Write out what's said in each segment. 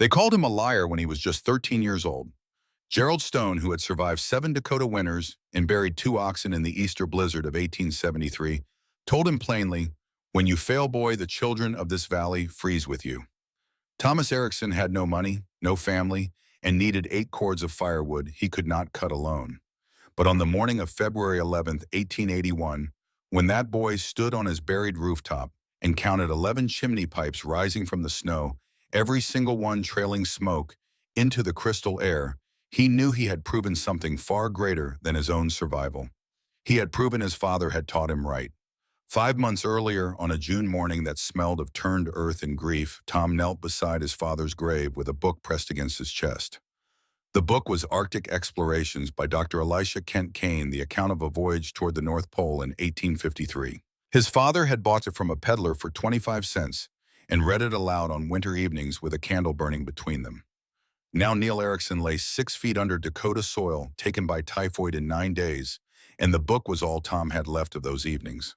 They called him a liar when he was just 13 years old. Gerald Stone, who had survived 7 Dakota winters and buried 2 oxen in the Easter blizzard of 1873, told him plainly, "When you fail, boy, the children of this valley freeze with you." Thomas Erickson had no money, no family, and needed 8 cords of firewood he could not cut alone. But on the morning of February 11th, 1881, when that boy stood on his buried rooftop and counted 11 chimney pipes rising from the snow, every single one trailing smoke into the crystal air, he knew he had proven something far greater than his own survival. He had proven his father had taught him right. 5 months earlier, on a June morning that smelled of turned earth and grief, Tom knelt beside his father's grave with a book pressed against his chest. The book was Arctic Explorations by Dr. Elisha Kent Kane, the account of a voyage toward the North Pole in 1853. His father had bought it from a peddler for 25 cents and read it aloud on winter evenings with a candle burning between them. Now Neil Erickson lay 6 feet under Dakota soil, taken by typhoid in 9 days, and the book was all Tom had left of those evenings.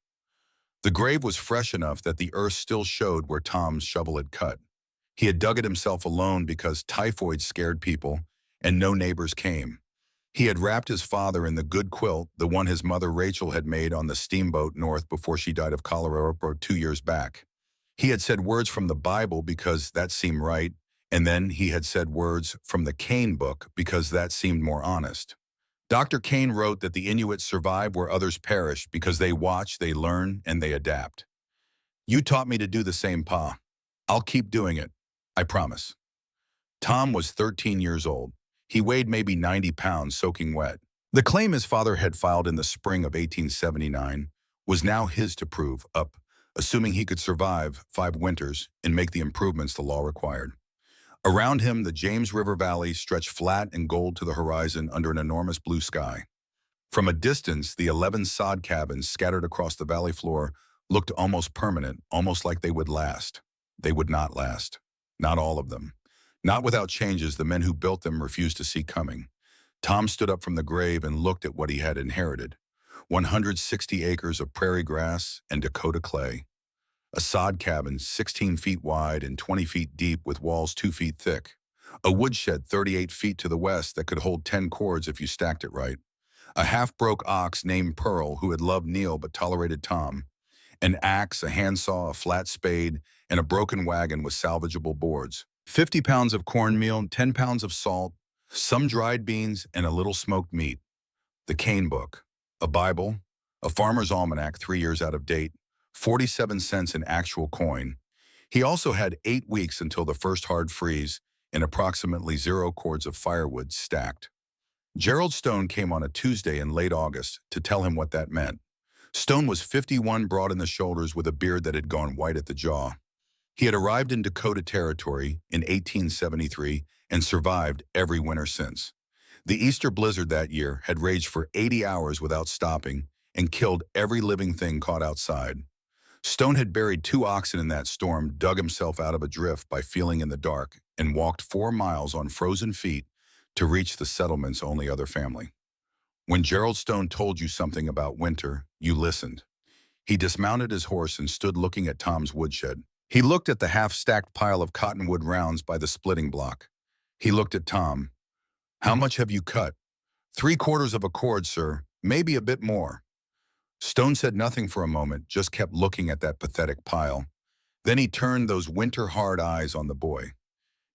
The grave was fresh enough that the earth still showed where Tom's shovel had cut. He had dug it himself alone because typhoid scared people, and no neighbors came. He had wrapped his father in the good quilt, the one his mother Rachel had made on the steamboat north before she died of cholera 2 years back. He had said words from the Bible because that seemed right, and then he had said words from the Kane book because that seemed more honest. Dr. Kane wrote that the Inuits survive where others perish because they watch, they learn, and they adapt. "You taught me to do the same, Pa. I'll keep doing it. I promise." Tom was 13 years old. He weighed maybe 90 pounds soaking wet. The claim his father had filed in the spring of 1879 was now his to prove up, assuming he could survive 5 winters and make the improvements the law required. Around him, the James River Valley stretched flat and gold to the horizon under an enormous blue sky. From a distance, the 11 sod cabins scattered across the valley floor looked almost permanent, almost like they would last. They would not last. Not all of them. Not without changes the men who built them refused to see coming. Tom stood up from the grave and looked at what he had inherited. 160 acres of prairie grass and Dakota clay. A sod cabin 16 feet wide and 20 feet deep with walls 2 feet thick. A woodshed 38 feet to the west that could hold 10 cords if you stacked it right. A half-broke ox named Pearl who had loved Neil but tolerated Tom. An axe, a handsaw, a flat spade, and a broken wagon with salvageable boards. 50 pounds of cornmeal, 10 pounds of salt, some dried beans, and a little smoked meat. The Kane book. A Bible. A farmer's almanac 3 years out of date. 47 cents in actual coin. He also had 8 weeks until the first hard freeze and approximately 0 cords of firewood stacked. Gerald Stone came on a Tuesday in late August to tell him what that meant. Stone was 51, broad in the shoulders with a beard that had gone white at the jaw. He had arrived in Dakota Territory in 1873 and survived every winter since. The Easter blizzard that year had raged for 80 hours without stopping and killed every living thing caught outside. Stone had buried 2 oxen in that storm, dug himself out of a drift by feeling in the dark, and walked 4 miles on frozen feet to reach the settlement's only other family. When Gerald Stone told you something about winter, you listened. He dismounted his horse and stood looking at Tom's woodshed. He looked at the half-stacked pile of cottonwood rounds by the splitting block. He looked at Tom. "How much have you cut?" "3/4 of a cord, sir. Maybe a bit more." Stone said nothing for a moment, just kept looking at that pathetic pile. Then he turned those winter-hard eyes on the boy.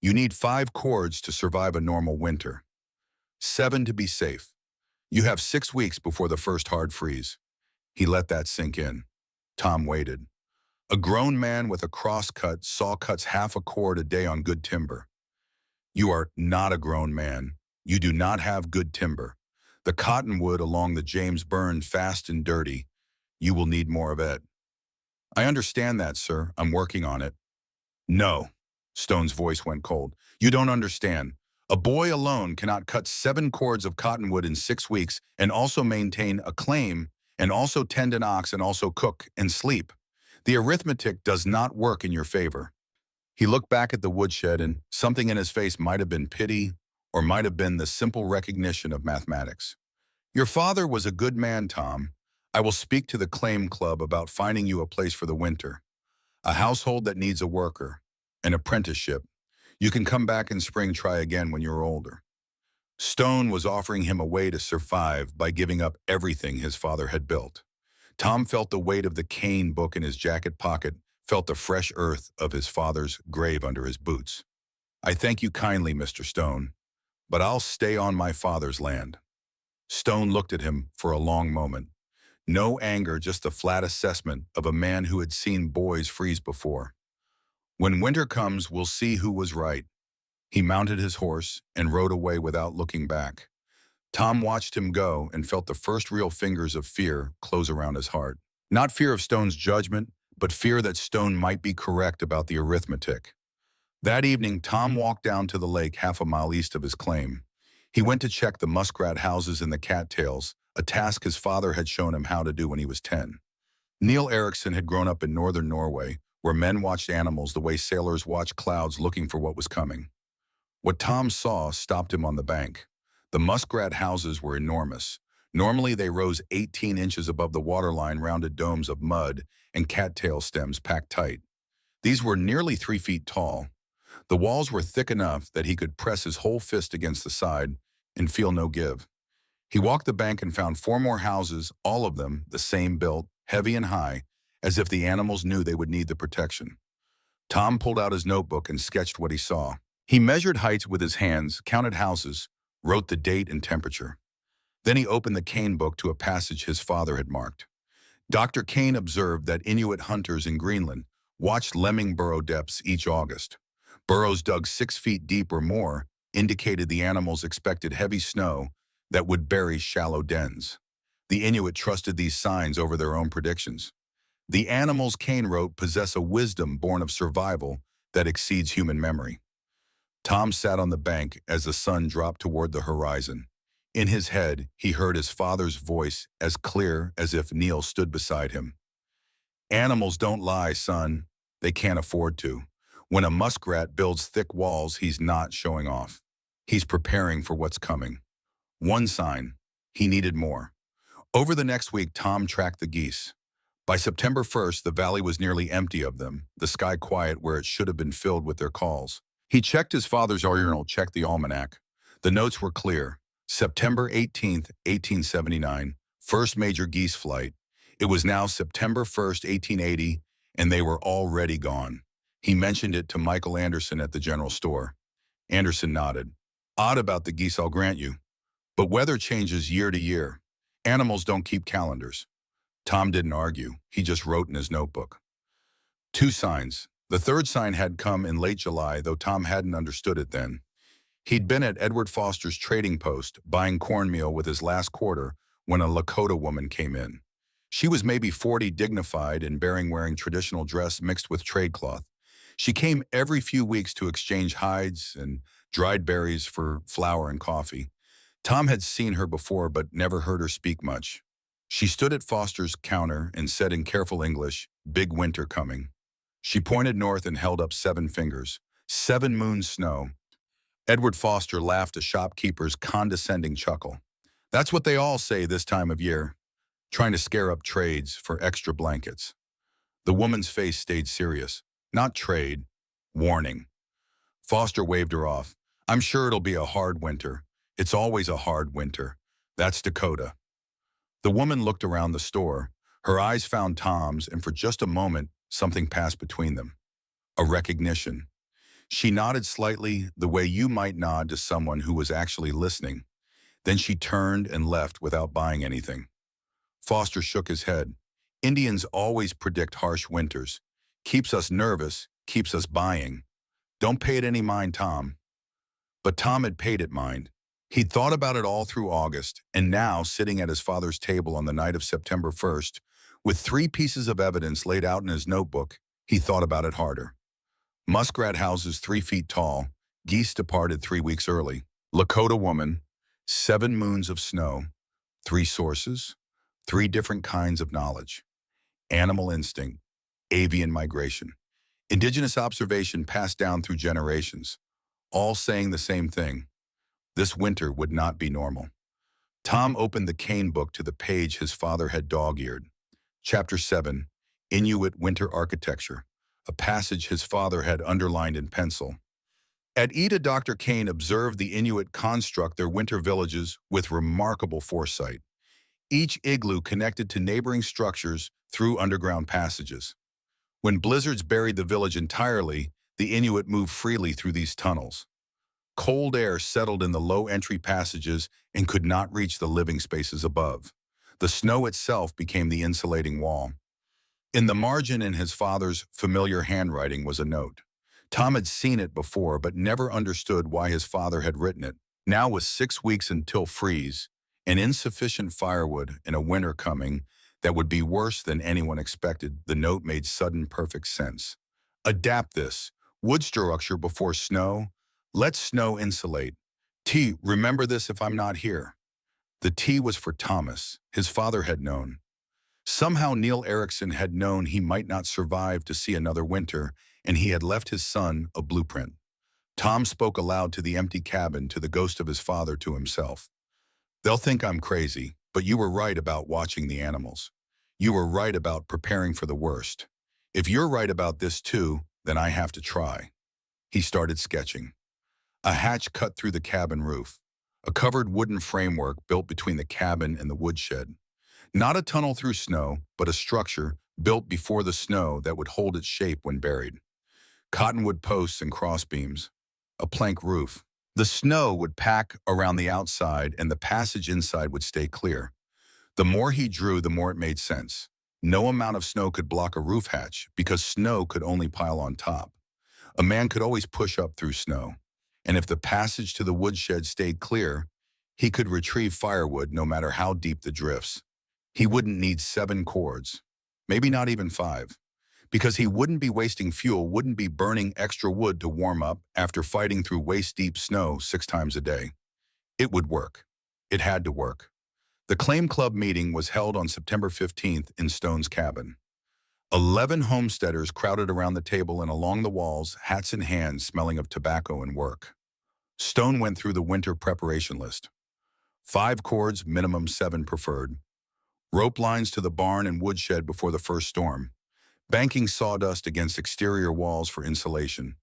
"You need 5 cords to survive a normal winter. 7 to be safe. You have 6 weeks before the first hard freeze." He let that sink in. Tom waited. A grown man with a cross-cut saw cuts half a cord a day on good timber. "You are not a grown man. You do not have good timber. The cottonwood along the James burned fast and dirty. You will need more of it." "I understand that, sir. I'm working on it." "No." Stone's voice went cold. "You don't understand. A boy alone cannot cut 7 cords of cottonwood in 6 weeks and also maintain a claim and also tend an ox and also cook and sleep. The arithmetic does not work in your favor." He looked back at the woodshed, and something in his face might have been pity or might have been the simple recognition of mathematics. "Your father was a good man, Tom. I will speak to the claim club about finding you a place for the winter. A household that needs a worker. An apprenticeship. You can come back in spring, try again when you're older. Stone was offering him a way to survive by giving up everything his father had built. Tom felt the weight of the cane book in his jacket pocket, felt the fresh earth of his father's grave under his boots. I thank you kindly, Mr. Stone, but I'll stay on my father's land. Stone looked at him for a long moment. No anger, just the flat assessment of a man who had seen boys freeze before. When winter comes, we'll see who was right. He mounted his horse and rode away without looking back. Tom watched him go and felt the first real fingers of fear close around his heart. Not fear of Stone's judgment, but fear that Stone might be correct about the arithmetic. That evening, Tom walked down to the lake half a mile east of his claim. He went to check the muskrat houses in the cattails, a task his father had shown him how to do when he was 10. Neil Erikson had grown up in northern Norway, where men watched animals the way sailors watch clouds looking for what was coming. What Tom saw stopped him on the bank. The muskrat houses were enormous. Normally they rose 18 inches above the waterline, rounded domes of mud and cattail stems packed tight. These were nearly 3 feet tall. The walls were thick enough that he could press his whole fist against the side and feel no give. He walked the bank and found 4 more houses, all of them the same built, heavy and high, as if the animals knew they would need the protection. Tom pulled out his notebook and sketched what he saw. He measured heights with his hands, counted houses, wrote the date and temperature. Then he opened the Kane book to a passage his father had marked. Dr. Kane observed that Inuit hunters in Greenland watched lemming burrow depths each August. Burrows dug 6 feet deep or more indicated the animals expected heavy snow that would bury shallow dens. The Inuit trusted these signs over their own predictions. The animals, Kane wrote, possess a wisdom born of survival that exceeds human memory. Tom sat on the bank as the sun dropped toward the horizon. In his head, he heard his father's voice as clear as if Neil stood beside him. Animals don't lie, son. They can't afford to. When a muskrat builds thick walls, he's not showing off. He's preparing for what's coming. One sign, he needed more. Over the next week, Tom tracked the geese. By September 1st, the valley was nearly empty of them, the sky quiet where it should have been filled with their calls. He checked his father's journal, checked the almanac. The notes were clear. September 18th, 1879, first major geese flight. It was now September 1st, 1880, and they were already gone. He mentioned it to Michael Anderson at the general store. Anderson nodded. Odd about the geese, I'll grant you. But weather changes year to year. Animals don't keep calendars. Tom didn't argue. He just wrote in his notebook. 2 signs. The third sign had come in late July, though Tom hadn't understood it then. He'd been at Edward Foster's trading post, buying cornmeal with his last quarter, when a Lakota woman came in. She was maybe 40, dignified and wearing traditional dress mixed with trade cloth. She came every few weeks to exchange hides and dried berries for flour and coffee. Tom had seen her before but never heard her speak much. She stood at Foster's counter and said in careful English, "Big winter coming." She pointed north and held up 7 fingers. 7 moons snow. Edward Foster laughed a shopkeeper's condescending chuckle. That's what they all say this time of year, trying to scare up trades for extra blankets. The woman's face stayed serious. Not trade, warning. Foster waved her off. I'm sure it'll be a hard winter. It's always a hard winter. That's Dakota. The woman looked around the store. Her eyes found Tom's, and for just a moment, something passed between them. A recognition. She nodded slightly, the way you might nod to someone who was actually listening. Then she turned and left without buying anything. Foster shook his head. Indians always predict harsh winters. Keeps us nervous, keeps us buying. Don't pay it any mind, Tom. But Tom had paid it mind. He'd thought about it all through August, and now, sitting at his father's table on the night of September 1st, with 3 pieces of evidence laid out in his notebook, he thought about it harder. Muskrat houses 3 feet tall, geese departed 3 weeks early, Lakota woman, 7 moons of snow, 3 sources, 3 different kinds of knowledge, animal instinct, avian migration, indigenous observation passed down through generations, all saying the same thing. This winter would not be normal. Tom opened the Kane book to the page his father had dog-eared. Chapter 7, Inuit Winter Architecture, a passage his father had underlined in pencil. At Ida, Dr. Kane observed the Inuit construct their winter villages with remarkable foresight. Each igloo connected to neighboring structures through underground passages. When blizzards buried the village entirely, the Inuit moved freely through these tunnels. Cold air settled in the low entry passages and could not reach the living spaces above. The snow itself became the insulating wall. In the margin in his father's familiar handwriting was a note. Tom had seen it before but never understood why his father had written it. Now with 6 weeks until freeze, and insufficient firewood and a winter coming that would be worse than anyone expected, the note made sudden perfect sense. Adapt this. Wood structure before snow. Let snow insulate. T, remember this if I'm not here. The T was for Thomas. His father had known. Somehow Neil Erickson had known he might not survive to see another winter, and he had left his son a blueprint. Tom spoke aloud to the empty cabin, to the ghost of his father, to himself. They'll think I'm crazy, but you were right about watching the animals. You were right about preparing for the worst. If you're right about this too, then I have to try. He started sketching. A hatch cut through the cabin roof. A covered wooden framework built between the cabin and the woodshed. Not a tunnel through snow, but a structure built before the snow that would hold its shape when buried. Cottonwood posts and crossbeams. A plank roof. The snow would pack around the outside and the passage inside would stay clear. The more he drew, the more it made sense. No amount of snow could block a roof hatch because snow could only pile on top. A man could always push up through snow. And if the passage to the woodshed stayed clear, he could retrieve firewood no matter how deep the drifts. He wouldn't need 7 cords, maybe not even 5, because he wouldn't be wasting fuel, wouldn't be burning extra wood to warm up after fighting through waist-deep snow 6 times a day. It would work. It had to work. The Claim Club meeting was held on September 15th in Stone's cabin. 11 homesteaders crowded around the table and along the walls, hats in hand, smelling of tobacco and work. Stone went through the winter preparation list. 5 cords, minimum 7 preferred. Rope lines to the barn and woodshed before the first storm. Banking sawdust against exterior walls for insulation.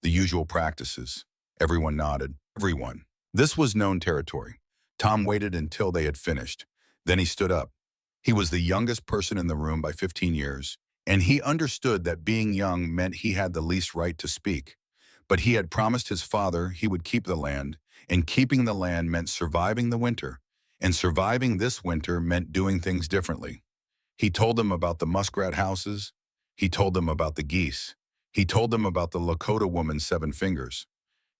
The usual practices. Everyone nodded. Everyone. This was known territory. Tom waited until they had finished. Then he stood up. He was the youngest person in the room by 15 years, and he understood that being young meant he had the least right to speak. But he had promised his father he would keep the land, and keeping the land meant surviving the winter. And surviving this winter meant doing things differently. He told them about the muskrat houses. He told them about the geese. He told them about the Lakota woman's 7 fingers.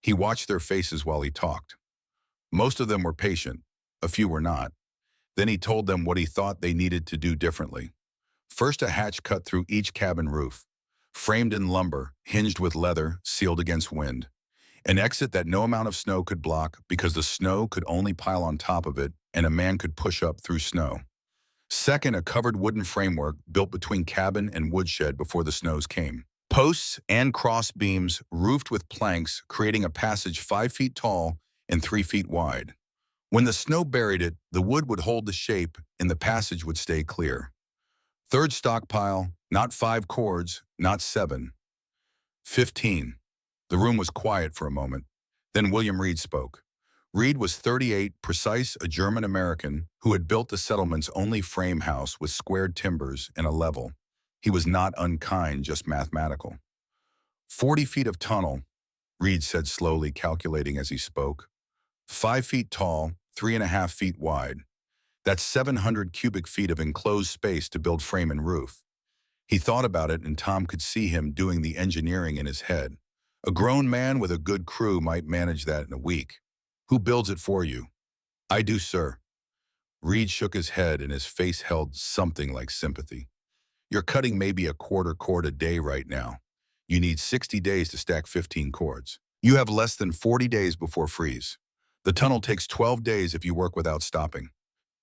He watched their faces while he talked. Most of them were patient. A few were not. Then he told them what he thought they needed to do differently. First, a hatch cut through each cabin roof, framed in lumber, hinged with leather, sealed against wind. An exit that no amount of snow could block because the snow could only pile on top of it and a man could push up through snow. Second, a covered wooden framework built between cabin and woodshed before the snows came. Posts and cross beams roofed with planks, creating a passage 5 feet tall and 3 feet wide. When the snow buried it, the wood would hold the shape and the passage would stay clear. Third stockpile, not 5 cords, not 7. 15. The room was quiet for a moment. Then William Reed spoke. Reed was 38, precise, a German-American who had built the settlement's only frame house with squared timbers and a level. He was not unkind, just mathematical. 40 feet of tunnel, Reed said slowly, calculating as he spoke. 5 feet tall, 3.5 feet wide. That's 700 cubic feet of enclosed space to build frame and roof. He thought about it, and Tom could see him doing the engineering in his head. A grown man with a good crew might manage that in a week. Who builds it for you? I do, sir. Reed shook his head and his face held something like sympathy. You're cutting maybe a quarter cord a day right now. You need 60 days to stack 15 cords. You have less than 40 days before freeze. The tunnel takes 12 days if you work without stopping.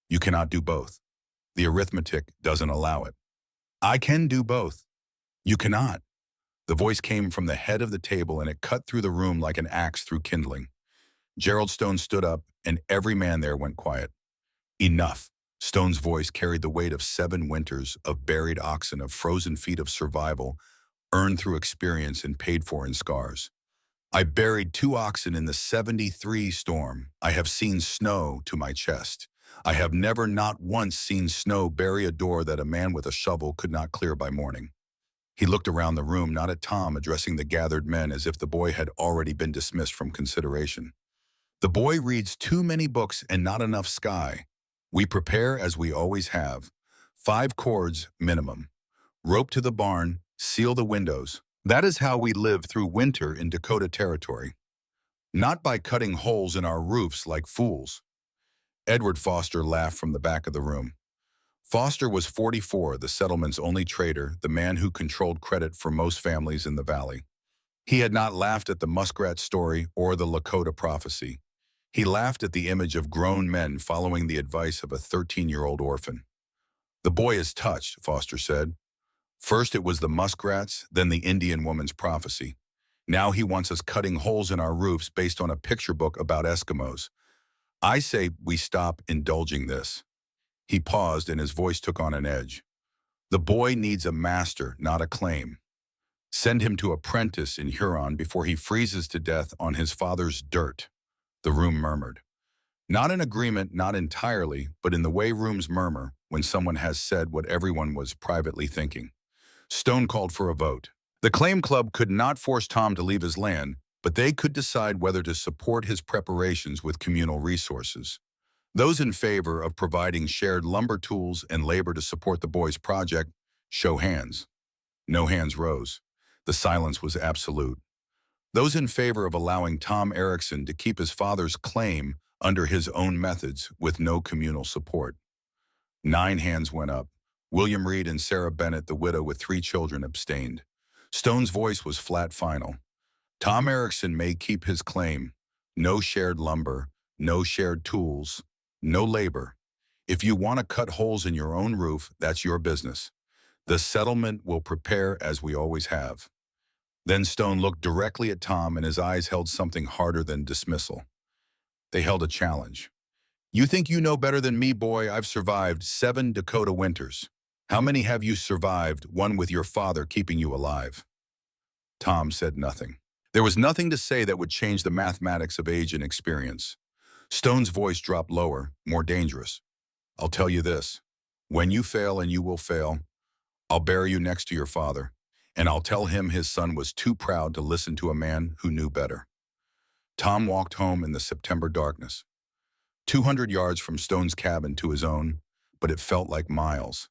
You cannot do both. The arithmetic doesn't allow it. I can do both. You cannot. The voice came from the head of the table and it cut through the room like an axe through kindling. Gerald Stone stood up and every man there went quiet. Enough. Stone's voice carried the weight of 7 winters, of buried oxen, of frozen feet of survival, earned through experience and paid for in scars. I buried 2 oxen in the 73 storm. I have seen snow to my chest. I have never not once seen snow bury a door that a man with a shovel could not clear by morning. He looked around the room, not at Tom, addressing the gathered men as if the boy had already been dismissed from consideration. The boy reads too many books and not enough sky. We prepare as we always have. 5 cords minimum. Rope to the barn, seal the windows. That is how we live through winter in Dakota Territory. Not by cutting holes in our roofs like fools. Edward Foster laughed from the back of the room. Foster was 44, the settlement's only trader, the man who controlled credit for most families in the valley. He had not laughed at the muskrat story or the Lakota prophecy. He laughed at the image of grown men following the advice of a 13-year-old orphan. The boy is touched, Foster said. First it was the muskrats, then the Indian woman's prophecy. Now he wants us cutting holes in our roofs based on a picture book about Eskimos. I say we stop indulging this. He paused and his voice took on an edge. The boy needs a master, not a claim. Send him to apprentice in Huron before he freezes to death on his father's dirt. The room murmured. Not in agreement, not entirely, but in the way rooms murmur when someone has said what everyone was privately thinking. Stone called for a vote. The Claim Club could not force Tom to leave his land, but they could decide whether to support his preparations with communal resources. Those in favor of providing shared lumber tools and labor to support the boys' project, show hands. No hands rose. The silence was absolute. Those in favor of allowing Tom Erickson to keep his father's claim under his own methods with no communal support. 9 hands went up. William Reed and Sarah Bennett, the widow with 3 children, abstained. Stone's voice was flat final. Tom Erickson may keep his claim. No shared lumber, no shared tools, no labor. If you want to cut holes in your own roof, that's your business. The settlement will prepare as we always have. Then Stone looked directly at Tom and his eyes held something harder than dismissal. They held a challenge. You think you know better than me, boy? I've survived 7 Dakota winters. How many have you survived, one with your father keeping you alive? Tom said nothing. There was nothing to say that would change the mathematics of age and experience. Stone's voice dropped lower, more dangerous. I'll tell you this. When you fail, and you will fail, I'll bury you next to your father, and I'll tell him his son was too proud to listen to a man who knew better. Tom walked home in the September darkness. 200 yards from Stone's cabin to his own, but it felt like miles.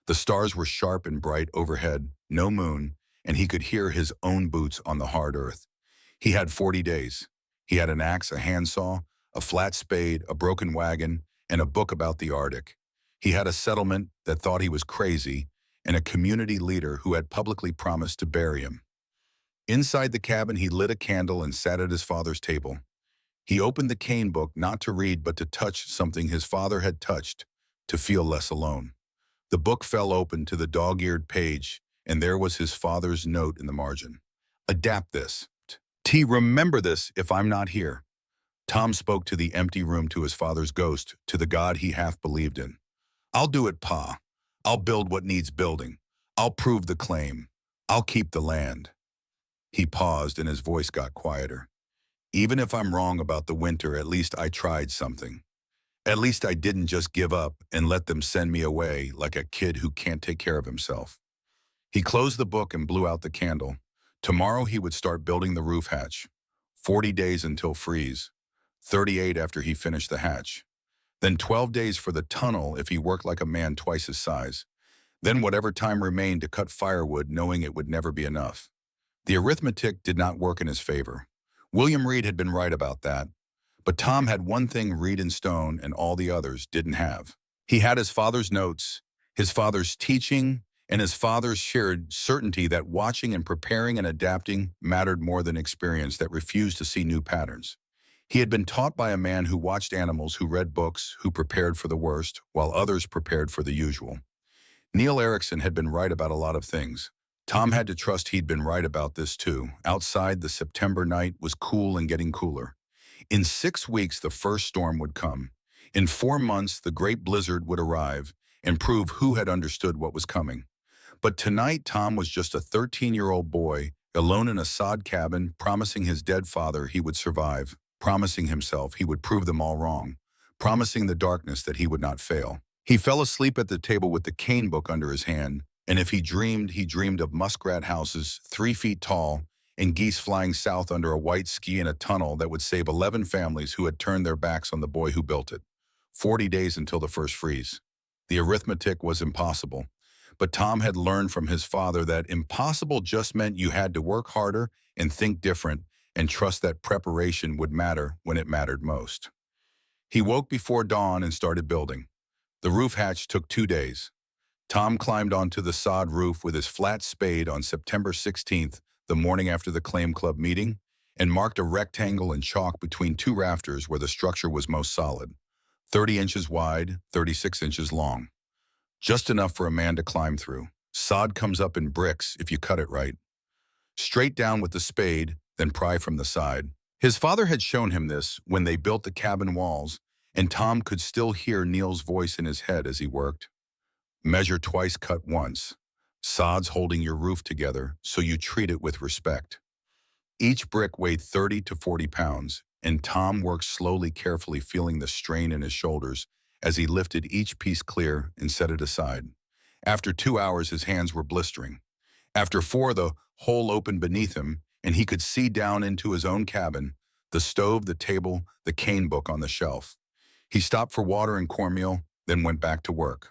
The stars were sharp and bright overhead, no moon, and he could hear his own boots on the hard earth. He had 40 days. He had an axe, a handsaw, a flat spade, a broken wagon, and a book about the Arctic. He had a settlement that thought he was crazy, and a community leader who had publicly promised to bury him. Inside the cabin, he lit a candle and sat at his father's table. He opened the cane book not to read but to touch something his father had touched, to feel less alone. The book fell open to the dog-eared page, and there was his father's note in the margin. Adapt this. Remember this if I'm not here. Tom spoke to the empty room, to his father's ghost, to the God he half believed in. I'll do it, Pa. I'll build what needs building. I'll prove the claim. I'll keep the land. He paused and his voice got quieter. Even if I'm wrong about the winter, at least I tried something. At least I didn't just give up and let them send me away like a kid who can't take care of himself. He closed the book and blew out the candle. Tomorrow he would start building the roof hatch. 40 days until freeze. 38 after he finished the hatch. Then 12 days for the tunnel if he worked like a man twice his size. Then whatever time remained to cut firewood, knowing it would never be enough. The arithmetic did not work in his favor. William Reed had been right about that. But Tom had one thing Reed and Stone and all the others didn't have. He had his father's notes, his father's teaching, and his father's shared certainty that watching and preparing and adapting mattered more than experience that refused to see new patterns. He had been taught by a man who watched animals, who read books, who prepared for the worst, while others prepared for the usual. Neil Erickson had been right about a lot of things. Tom had to trust he'd been right about this too. Outside, the September night was cool and getting cooler. In 6 weeks, the first storm would come. In 4 months, the great blizzard would arrive and prove who had understood what was coming. But tonight, Tom was just a 13-year-old boy alone in a sod cabin, promising his dead father he would survive, promising himself he would prove them all wrong, promising the darkness that he would not fail. He fell asleep at the table with the cane book under his hand, and if he dreamed of muskrat houses 3 feet tall and geese flying south under a white ski in a tunnel that would save 11 families who had turned their backs on the boy who built it. 40 days until the first freeze. The arithmetic was impossible, but Tom had learned from his father that impossible just meant you had to work harder and think different and trust that preparation would matter when it mattered most. He woke before dawn and started building. The roof hatch took 2 days. Tom climbed onto the sod roof with his flat spade on September 16th, the morning after the Claim Club meeting, and marked a rectangle in chalk between 2 rafters where the structure was most solid. 30 inches wide, 36 inches long. Just enough for a man to climb through. Sod comes up in bricks if you cut it right. Straight down with the spade, then pry from the side. His father had shown him this when they built the cabin walls, and Tom could still hear Neil's voice in his head as he worked. Measure twice, cut once. Sod's holding your roof together, so you treat it with respect. Each brick weighed 30 to 40 pounds, and Tom worked slowly, carefully feeling the strain in his shoulders as he lifted each piece clear and set it aside. After 2 hours, his hands were blistering. After 4, the hole opened beneath him, and he could see down into his own cabin, the stove, the table, the cane book on the shelf. He stopped for water and cornmeal, then went back to work.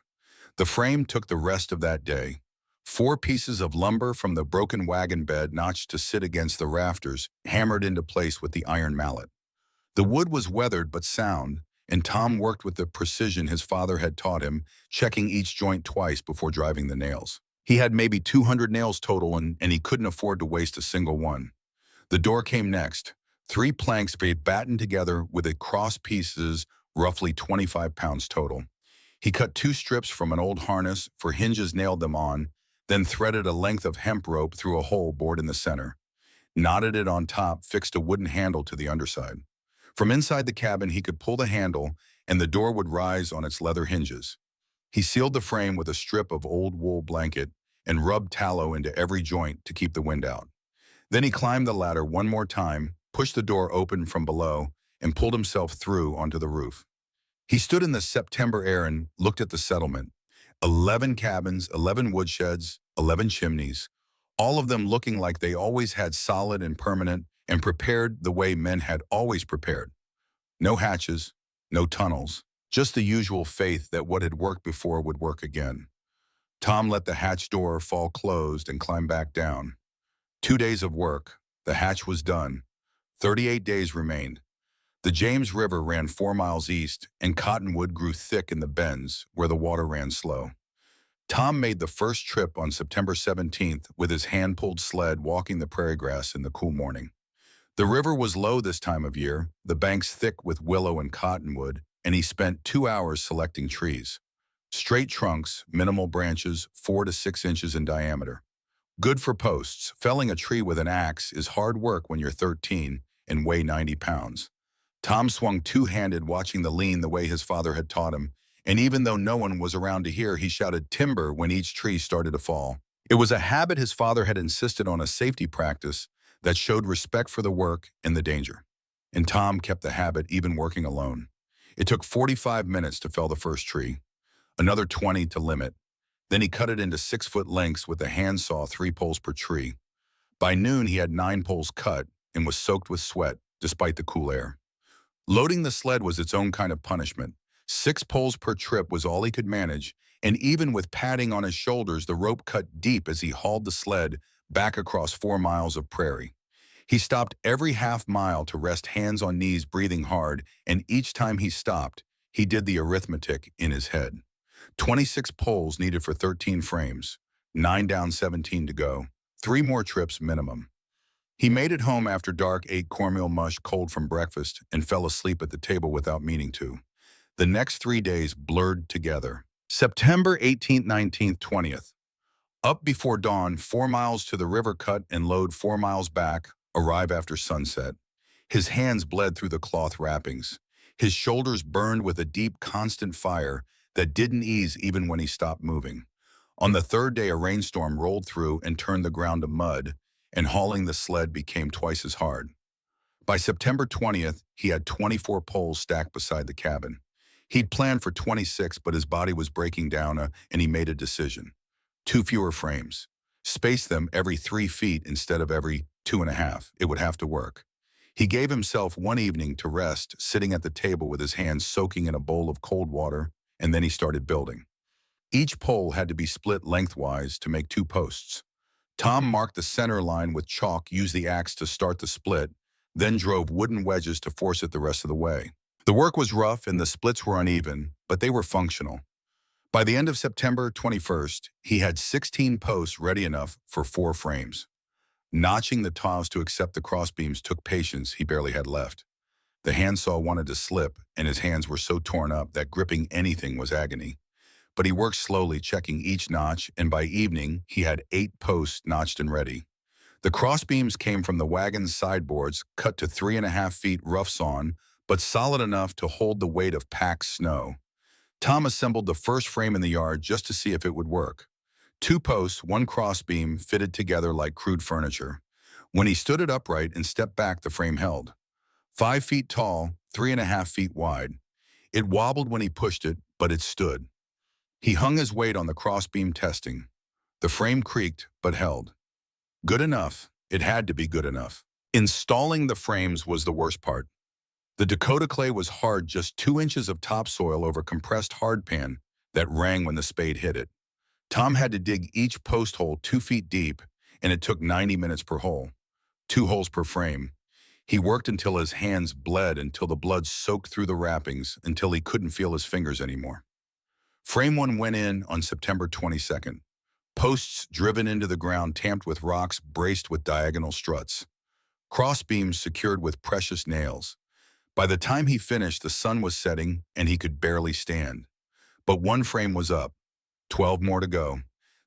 The frame took the rest of that day. 4 pieces of lumber from the broken wagon bed notched to sit against the rafters, hammered into place with the iron mallet. The wood was weathered but sound, and Tom worked with the precision his father had taught him, checking each joint twice before driving the nails. He had maybe 200 nails total, and he couldn't afford to waste a single one. The door came next. 3 planks battened together with the cross pieces, roughly 25 pounds total. He cut 2 strips from an old harness for hinges, nailed them on, then threaded a length of hemp rope through a hole bored in the center. Knotted it on top, fixed a wooden handle to the underside. From inside the cabin, he could pull the handle, and the door would rise on its leather hinges. He sealed the frame with a strip of old wool blanket and rubbed tallow into every joint to keep the wind out. Then he climbed the ladder one more time, pushed the door open from below, and pulled himself through onto the roof. He stood in the September air and looked at the settlement. 11 cabins, 11 woodsheds, 11 chimneys, all of them looking like they always had solid and permanent and prepared the way men had always prepared. No hatches, no tunnels, just the usual faith that what had worked before would work again. Tom let the hatch door fall closed and climbed back down. 2 days of work, the hatch was done. 38 days remained. The James River ran 4 miles east, and cottonwood grew thick in the bends where the water ran slow. Tom made the first trip on September 17th with his hand-pulled sled, walking the prairie grass in the cool morning. The river was low this time of year, the banks thick with willow and cottonwood, and he spent 2 hours selecting trees. Straight trunks, minimal branches, 4 to 6 inches in diameter. Good for posts. Felling a tree with an axe is hard work when you're 13 and weigh 90 pounds. Tom swung two-handed, watching the lean the way his father had taught him, and even though no one was around to hear, he shouted timber when each tree started to fall. It was a habit his father had insisted on, a safety practice that showed respect for the work and the danger. And Tom kept the habit even working alone. It took 45 minutes to fell the first tree, another 20 to limit. Then he cut it into 6-foot lengths with a handsaw, 3 poles per tree. By noon, he had 9 poles cut and was soaked with sweat, despite the cool air. Loading the sled was its own kind of punishment. 6 poles per trip was all he could manage, and even with padding on his shoulders, the rope cut deep as he hauled the sled back across 4 miles of prairie. He stopped every half mile to rest, hands on knees, breathing hard, and each time he stopped, he did the arithmetic in his head. 26 poles needed for 13 frames, 9 down, 17 to go, 3 more trips minimum. He made it home after dark, ate cornmeal mush cold from breakfast, and fell asleep at the table without meaning to. The next 3 days blurred together. September 18th, 19th, 20th. Up before dawn, 4 miles to the river cut and load 4 miles back, arrive after sunset. His hands bled through the cloth wrappings. His shoulders burned with a deep, constant fire that didn't ease even when he stopped moving. On the 3rd day, a rainstorm rolled through and turned the ground to mud, and hauling the sled became twice as hard. By September 20th, he had 24 poles stacked beside the cabin. He'd planned for 26, but his body was breaking down, and he made a decision. Two fewer frames. Space them every 3 feet instead of every 2.5. It would have to work. He gave himself one evening to rest, sitting at the table with his hands soaking in a bowl of cold water, and then he started building. Each pole had to be split lengthwise to make 2 posts. Tom marked the center line with chalk, used the axe to start the split, then drove wooden wedges to force it the rest of the way. The work was rough and the splits were uneven, but they were functional. By the end of September 21st, he had 16 posts ready enough for 4 frames. Notching the tiles to accept the crossbeams took patience he barely had left. The handsaw wanted to slip, and his hands were so torn up that gripping anything was agony. But he worked slowly, checking each notch, and by evening, he had 8 posts notched and ready. The crossbeams came from the wagon's sideboards, cut to 3.5 feet rough sawn, but solid enough to hold the weight of packed snow. Tom assembled the first frame in the yard just to see if it would work. 2 posts, 1 crossbeam, fitted together like crude furniture. When he stood it upright and stepped back, the frame held. 5 feet tall, 3.5 feet wide. It wobbled when he pushed it, but it stood. He hung his weight on the crossbeam, testing. The frame creaked, but held. Good enough. It had to be good enough. Installing the frames was the worst part. The Dakota clay was hard, just 2 inches of topsoil over compressed hardpan that rang when the spade hit it. Tom had to dig each post hole 2 feet deep, and it took 90 minutes per hole, 2 holes per frame. He worked until his hands bled, until the blood soaked through the wrappings, until he couldn't feel his fingers anymore. Frame 1 went in on September 22nd. Posts driven into the ground, tamped with rocks, braced with diagonal struts. Crossbeams secured with precious nails. By the time he finished, the sun was setting and he could barely stand. But 1 frame was up, 12 more to go.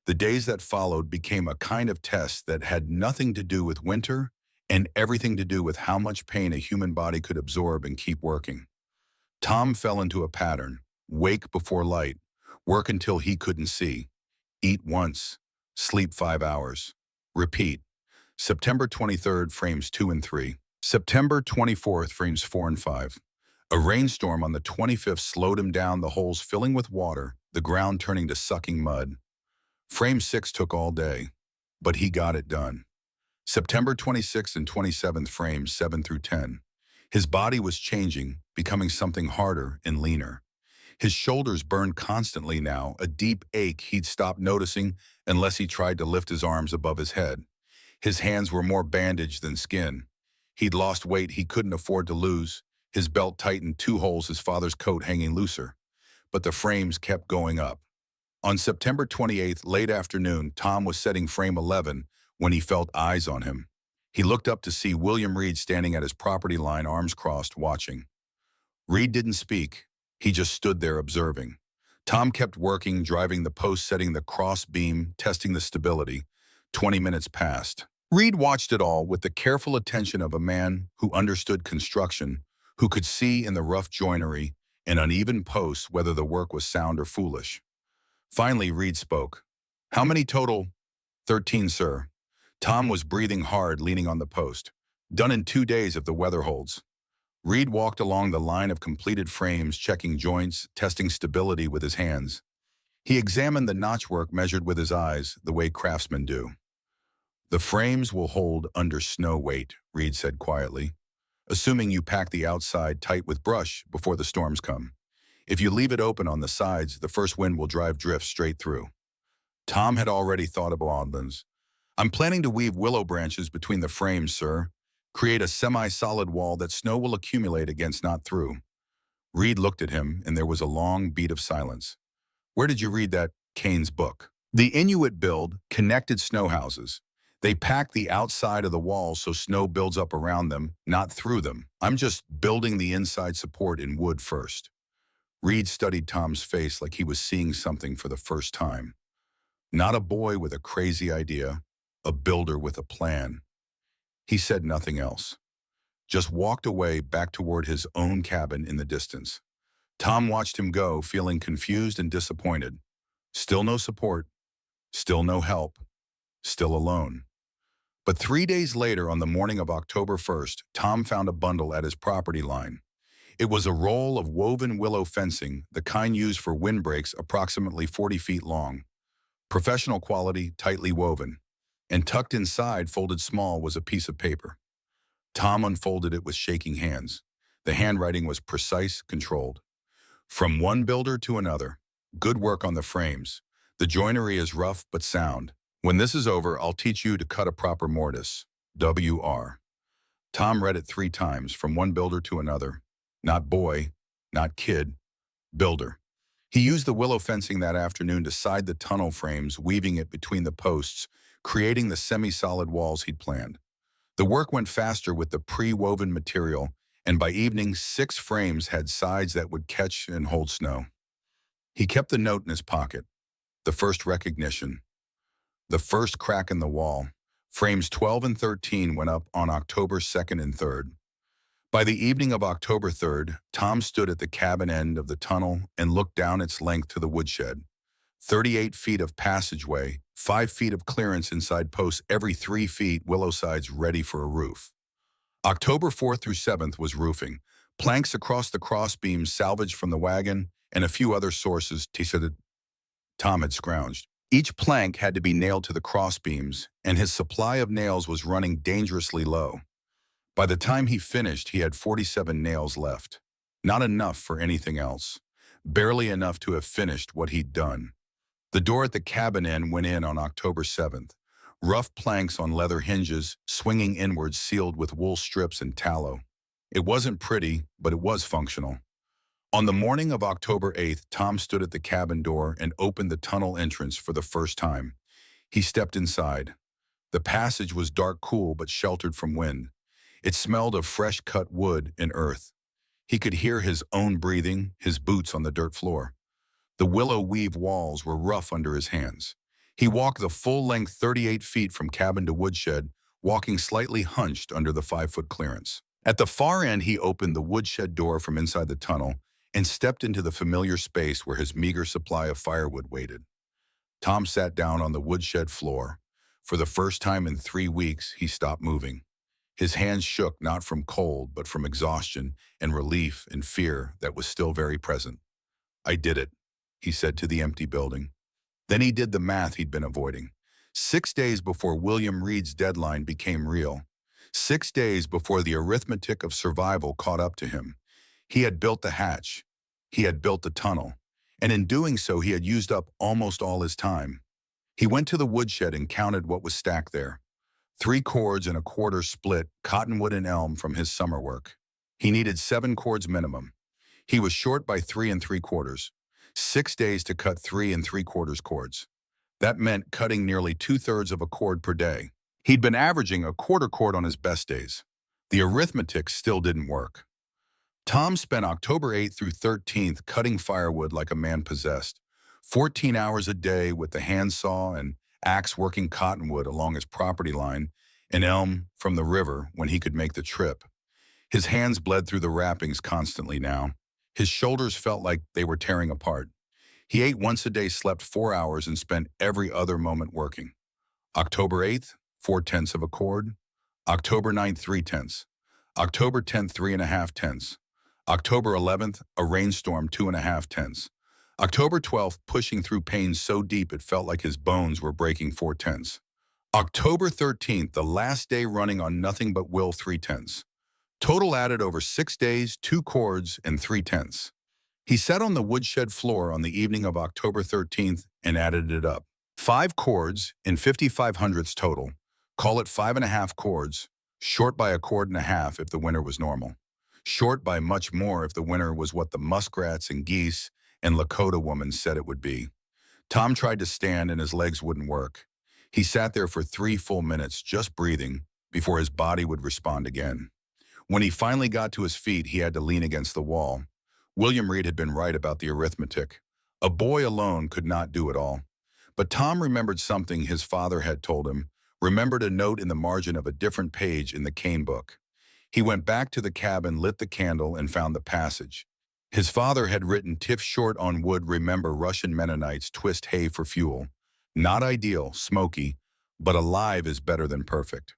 The days that followed became a kind of test that had nothing to do with winter and everything to do with how much pain a human body could absorb and keep working. Tom fell into a pattern: wake before light, work until he couldn't see, eat once, sleep 5 hours, repeat. September 23rd, frames 2 and 3. September 24th, frames 4 and 5. A rainstorm on the 25th slowed him down, the holes filling with water, the ground turning to sucking mud. Frame 6 took all day, but he got it done. September 26th and 27th, frames 7 through 10. His body was changing, becoming something harder and leaner. His shoulders burned constantly now, a deep ache he'd stopped noticing unless he tried to lift his arms above his head. His hands were more bandaged than skin. He'd lost weight he couldn't afford to lose. His belt tightened 2 holes, his father's coat hanging looser. But the frames kept going up. On September 28th, late afternoon, Tom was setting frame 11 when he felt eyes on him. He looked up to see William Reed standing at his property line, arms crossed, watching. Reed didn't speak. He just stood there observing. Tom kept working, driving the post, setting the cross beam, testing the stability. 20 minutes passed. Reed watched it all with the careful attention of a man who understood construction, who could see in the rough joinery and uneven posts whether the work was sound or foolish. Finally, Reed spoke. "How many total?" 13, sir." Tom was breathing hard, leaning on the post. "Done in 2 days if the weather holds." Reed walked along the line of completed frames, checking joints, testing stability with his hands. He examined the notchwork, measured with his eyes, the way craftsmen do. "The frames will hold under snow weight," Reed said quietly, "assuming you pack the outside tight with brush before the storms come. If you leave it open on the sides, the first wind will drive drift straight through." Tom had already thought of Wildlands. "I'm planning to weave willow branches between the frames, sir. Create a semi-solid wall that snow will accumulate against, not through." Reed looked at him, and there was a long beat of silence. "Where did you read that Kane's book?" "The Inuit build connected snow houses. They pack the outside of the walls so snow builds up around them, not through them. I'm just building the inside support in wood first." Reed studied Tom's face like he was seeing something for the first time. Not a boy with a crazy idea, a builder with a plan. He said nothing else, just walked away back toward his own cabin in the distance. Tom watched him go, feeling confused and disappointed. Still no support, still no help, still alone. But 3 days later, on the morning of October 1st, Tom found a bundle at his property line. It was a roll of woven willow fencing, the kind used for windbreaks approximately 40 feet long. Professional quality, tightly woven. And tucked inside, folded small, was a piece of paper. Tom unfolded it with shaking hands. The handwriting was precise, controlled. From one builder to another. Good work on the frames. The joinery is rough but sound. When this is over, I'll teach you to cut a proper mortise. W.R. Tom read it 3 times, from one builder to another. Not boy, not kid, builder. He used the willow fencing that afternoon to side the tunnel frames, weaving it between the posts, creating the semi-solid walls he'd planned. The work went faster with the pre-woven material, and by evening, 6 frames had sides that would catch and hold snow. He kept the note in his pocket. The first recognition. The first crack in the wall. Frames 12 and 13 went up on October 2nd and 3rd. By the evening of October 3rd, Tom stood at the cabin end of the tunnel and looked down its length to the woodshed. 38 feet of passageway, 5 feet of clearance inside posts every 3 feet, willow sides ready for a roof. October 4th through 7th was roofing. Planks across the crossbeams salvaged from the wagon and a few other sources, he said that Tom had scrounged. Each plank had to be nailed to the crossbeams, and his supply of nails was running dangerously low. By the time he finished, he had 47 nails left. Not enough for anything else. Barely enough to have finished what he'd done. The door at the cabin end went in on October 7th. Rough planks on leather hinges, swinging inwards, sealed with wool strips and tallow. It wasn't pretty, but it was functional. On the morning of October 8th, Tom stood at the cabin door and opened the tunnel entrance for the first time. He stepped inside. The passage was dark, cool, but sheltered from wind. It smelled of fresh cut wood and earth. He could hear his own breathing, his boots on the dirt floor. The willow weave walls were rough under his hands. He walked the full length 38 feet from cabin to woodshed, walking slightly hunched under the 5-foot clearance. At the far end, he opened the woodshed door from inside the tunnel and stepped into the familiar space where his meager supply of firewood waited. Tom sat down on the woodshed floor. For the first time in 3 weeks, he stopped moving. His hands shook not from cold, but from exhaustion and relief and fear that was still very present. I did it, he said to the empty building. Then he did the math he'd been avoiding. 6 days before William Reed's deadline became real. 6 days before the arithmetic of survival caught up to him. He had built the hatch. He had built the tunnel. And in doing so, he had used up almost all his time. He went to the woodshed and counted what was stacked there. 3 cords and a quarter split, cottonwood and elm from his summer work. He needed 7 cords minimum. He was short by 3 3/4. 6 days to cut 3 3/4 cords. That meant cutting nearly 2/3 of a cord per day. He'd been averaging a quarter cord on his best days. The arithmetic still didn't work. Tom spent October 8th through 13th cutting firewood like a man possessed. 14 hours a day with the handsaw and axe working cottonwood along his property line, and elm from the river when he could make the trip. His hands bled through the wrappings constantly now. His shoulders felt like they were tearing apart. He ate once a day, slept 4 hours, and spent every other moment working. October 8th, 4/10 of a cord. October 9th, 3/10. October 10th, 3.5/10. October 11th, a rainstorm, 2.5/10. October 12th, pushing through pain so deep it felt like his bones were breaking, 4/10. October 13th, the last day running on nothing but will, 3/10. Total added over 6 days, 2 cords, and 3/10. He sat on the woodshed floor on the evening of October 13th and added it up. 5 cords and 55/100ths total. Call it 5.5 cords, short by a cord and a half if the winter was normal. Short by much more if the winter was what the muskrats and geese and Lakota woman said it would be. Tom tried to stand and his legs wouldn't work. He sat there for 3 full minutes, just breathing, before his body would respond again. When he finally got to his feet, he had to lean against the wall. William Reed had been right about the arithmetic. A boy alone could not do it all. But Tom remembered something his father had told him, remembered a note in the margin of a different page in the cane book. He went back to the cabin, lit the candle, and found the passage. His father had written, "Tiff short on wood, remember Russian Mennonites twist hay for fuel. Not ideal, smoky, but alive is better than perfect.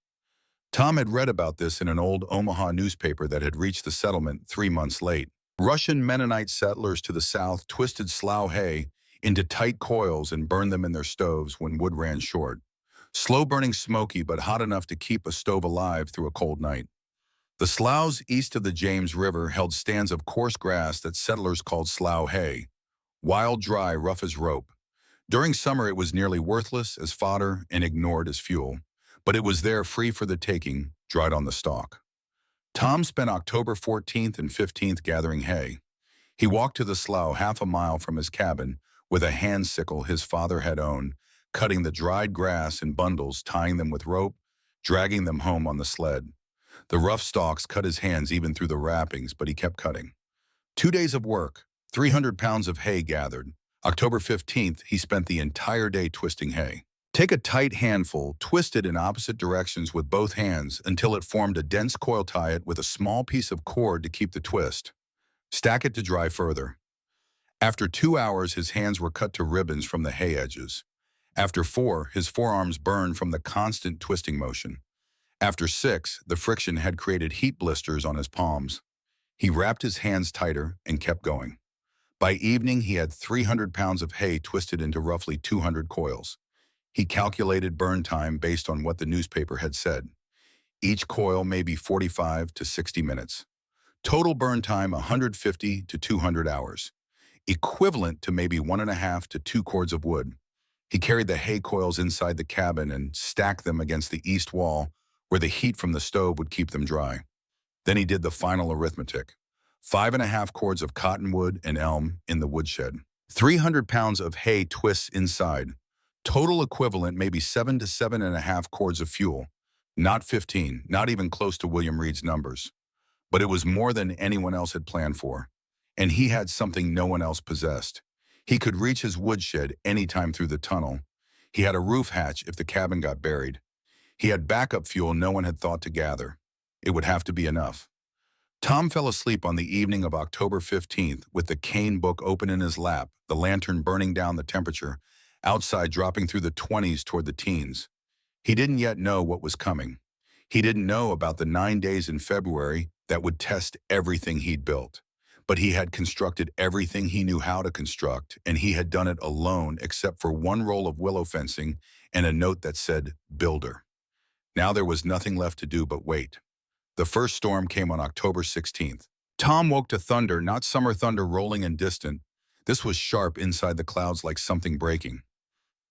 Tom had read about this in an old Omaha newspaper that had reached the settlement 3 months late. Russian Mennonite settlers to the south twisted slough hay into tight coils and burned them in their stoves when wood ran short. Slow-burning, smoky, but hot enough to keep a stove alive through a cold night. The sloughs east of the James River held stands of coarse grass that settlers called slough hay, wild, dry, rough as rope. During summer it was nearly worthless as fodder and ignored as fuel, but it was there free for the taking, dried on the stalk. Tom spent October 14th and 15th gathering hay. He walked to the slough half a mile from his cabin with a hand sickle his father had owned, cutting the dried grass in bundles, tying them with rope, dragging them home on the sled. The rough stalks cut his hands even through the wrappings, but he kept cutting. 2 days of work, 300 pounds of hay gathered. October 15th, he spent the entire day twisting hay. Take a tight handful, twist it in opposite directions with both hands until it formed a dense coil. Tie it with a small piece of cord to keep the twist. Stack it to dry further. After 2 hours, his hands were cut to ribbons from the hay edges. After 4, his forearms burned from the constant twisting motion. After 6, the friction had created heat blisters on his palms. He wrapped his hands tighter and kept going. By evening, he had 300 pounds of hay twisted into roughly 200 coils. He calculated burn time based on what the newspaper had said. Each coil may be 45 to 60 minutes. Total burn time 150 to 200 hours, equivalent to maybe 1.5 to 2 cords of wood. He carried the hay coils inside the cabin and stacked them against the east wall where the heat from the stove would keep them dry. Then he did the final arithmetic. 5.5 cords of cottonwood and elm in the woodshed. 300 pounds of hay twists inside. Total equivalent maybe 7 to 7.5 cords of fuel. Not 15, not even close to William Reed's numbers. But it was more than anyone else had planned for. And he had something no one else possessed. He could reach his woodshed anytime through the tunnel. He had a roof hatch if the cabin got buried. He had backup fuel no one had thought to gather. It would have to be enough. Tom fell asleep on the evening of October 15th with the cane book open in his lap, the lantern burning down the temperature, outside dropping through the 20s toward the teens. He didn't yet know what was coming. He didn't know about the 9 days in February that would test everything he'd built. But he had constructed everything he knew how to construct, and he had done it alone except for one roll of willow fencing and a note that said, "Builder." Now there was nothing left to do but wait. The first storm came on October 16th. Tom woke to thunder, not summer thunder rolling and distant. This was sharp inside the clouds like something breaking.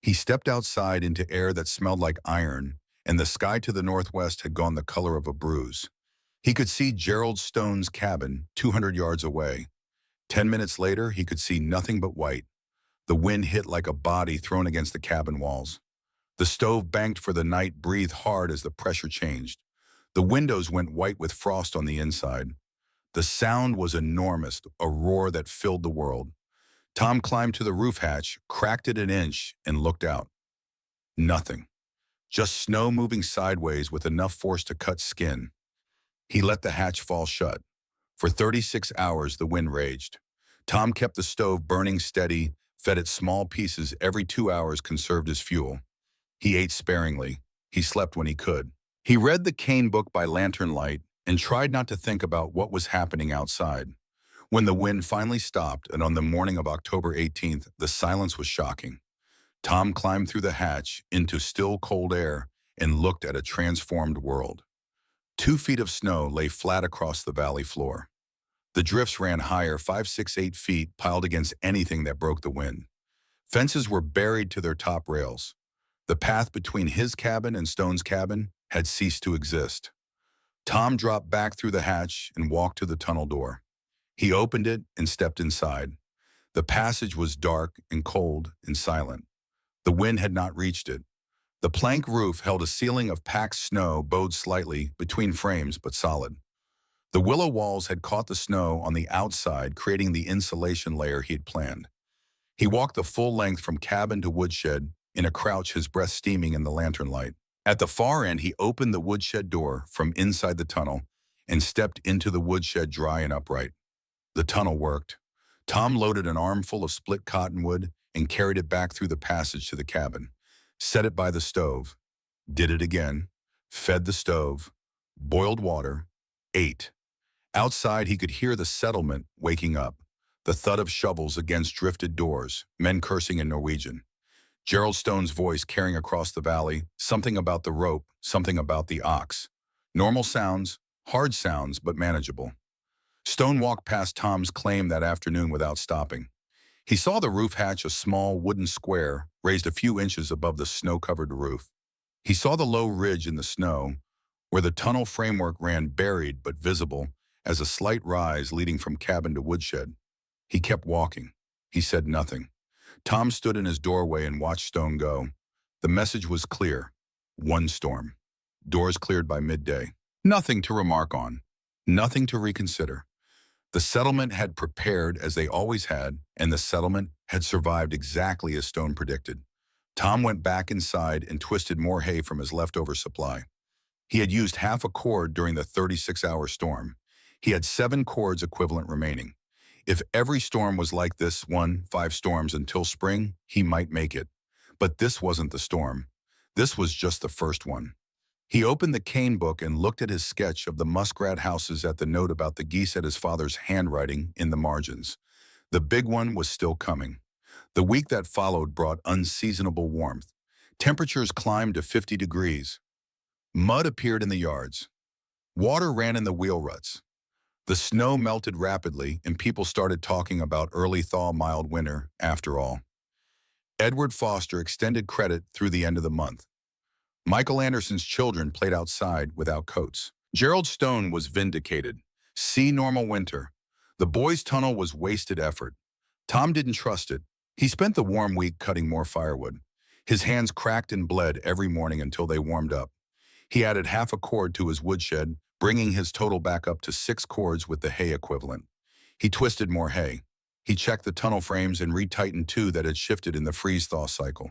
He stepped outside into air that smelled like iron, and the sky to the northwest had gone the color of a bruise. He could see Gerald Stone's cabin 200 yards away. 10 minutes later, he could see nothing but white. The wind hit like a body thrown against the cabin walls. The stove banked for the night, breathed hard as the pressure changed. The windows went white with frost on the inside. The sound was enormous, a roar that filled the world. Tom climbed to the roof hatch, cracked it an inch, and looked out. Nothing. Just snow moving sideways with enough force to cut skin. He let the hatch fall shut. For 36 hours, the wind raged. Tom kept the stove burning steady, fed it small pieces every 2 hours, conserved his fuel. He ate sparingly. He slept when he could. He read the cane book by lantern light and tried not to think about what was happening outside. When the wind finally stopped, and on the morning of October 18th, the silence was shocking. Tom climbed through the hatch into still cold air and looked at a transformed world. 2 feet of snow lay flat across the valley floor. The drifts ran higher, 5, 6, 8 feet, piled against anything that broke the wind. Fences were buried to their top rails. The path between his cabin and Stone's cabin had ceased to exist. Tom dropped back through the hatch and walked to the tunnel door. He opened it and stepped inside. The passage was dark and cold and silent. The wind had not reached it. The plank roof held a ceiling of packed snow, bowed slightly between frames but solid. The willow walls had caught the snow on the outside, creating the insulation layer he had planned. He walked the full length from cabin to woodshed in a crouch, his breath steaming in the lantern light. At the far end, he opened the woodshed door from inside the tunnel and stepped into the woodshed dry and upright. The tunnel worked. Tom loaded an armful of split cottonwood and carried it back through the passage to the cabin, set it by the stove. Did it again. Fed the stove. Boiled water. Ate. Outside, he could hear the settlement waking up. The thud of shovels against drifted doors, men cursing in Norwegian. Gerald Stone's voice carrying across the valley, something about the rope, something about the ox. Normal sounds, hard sounds, but manageable. Stone walked past Tom's claim that afternoon without stopping. He saw the roof hatch, a small wooden square, raised a few inches above the snow-covered roof. He saw the low ridge in the snow, where the tunnel framework ran buried but visible as a slight rise leading from cabin to woodshed. He kept walking. He said nothing. Tom stood in his doorway and watched Stone go. The message was clear. One storm. Doors cleared by midday. Nothing to remark on. Nothing to reconsider. The settlement had prepared as they always had, and the settlement had survived exactly as Stone predicted. Tom went back inside and twisted more hay from his leftover supply. He had used half a cord during the 36-hour storm. He had 7 cords equivalent remaining. If every storm was like this 5 storms until spring, he might make it. But this wasn't the storm. This was just the first one. He opened the cane book and looked at his sketch of the muskrat houses at the note about the geese at his father's handwriting in the margins. The big one was still coming. The week that followed brought unseasonable warmth. Temperatures climbed to 50 degrees. Mud appeared in the yards. Water ran in the wheel ruts. The snow melted rapidly, and people started talking about early thaw, mild winter, after all. Edward Foster extended credit through the end of the month. Michael Anderson's children played outside without coats. Gerald Stone was vindicated. See normal winter. The boys' tunnel was wasted effort. Tom didn't trust it. He spent the warm week cutting more firewood. His hands cracked and bled every morning until they warmed up. He added half a cord to his woodshed, bringing his total back up to 6 cords with the hay equivalent. He twisted more hay. He checked the tunnel frames and retightened 2 that had shifted in the freeze-thaw cycle.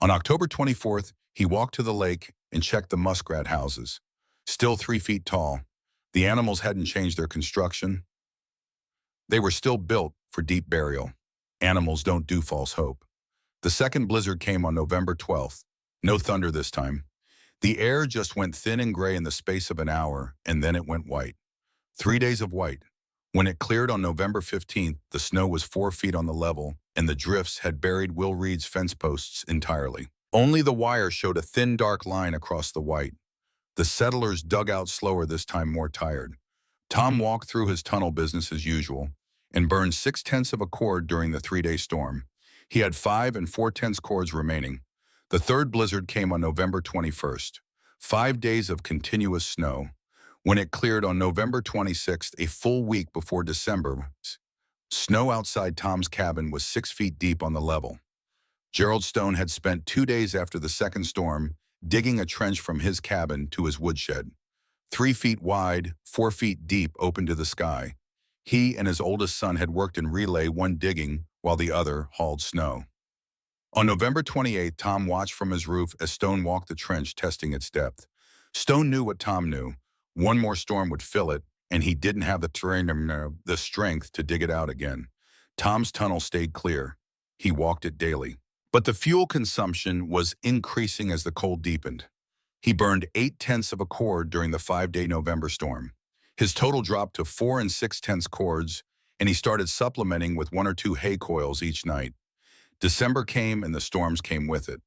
On October 24th, he walked to the lake and checked the muskrat houses. Still 3 feet tall. The animals hadn't changed their construction. They were still built for deep burial. Animals don't do false hope. The second blizzard came on November 12th. No thunder this time. The air just went thin and gray in the space of an hour, and then it went white. 3 days of white. When it cleared on November 15th, the snow was 4 feet on the level, and the drifts had buried Will Reed's fence posts entirely. Only the wire showed a thin, dark line across the white. The settlers dug out slower this time, more tired. Tom walked through his tunnel business as usual and burned 6/10 of a cord during the 3-day storm. He had 5 4/10 cords remaining. The third blizzard came on November 21st. 5 days of continuous snow. When it cleared on November 26th, a full week before December, snow outside Tom's cabin was 6 feet deep on the level. Gerald Stone had spent 2 days after the second storm digging a trench from his cabin to his woodshed. 3 feet wide, 4 feet deep, open to the sky. He and his oldest son had worked in relay, one digging while the other hauled snow. On November 28th, Tom watched from his roof as Stone walked the trench, testing its depth. Stone knew what Tom knew. One more storm would fill it, and he didn't have the strength to dig it out again. Tom's tunnel stayed clear. He walked it daily. But the fuel consumption was increasing as the cold deepened. He burned 8/10 of a cord during the 5-day November storm. His total dropped to 4 6/10 cords, and he started supplementing with 1 or 2 hay coils each night. December came and the storms came with it.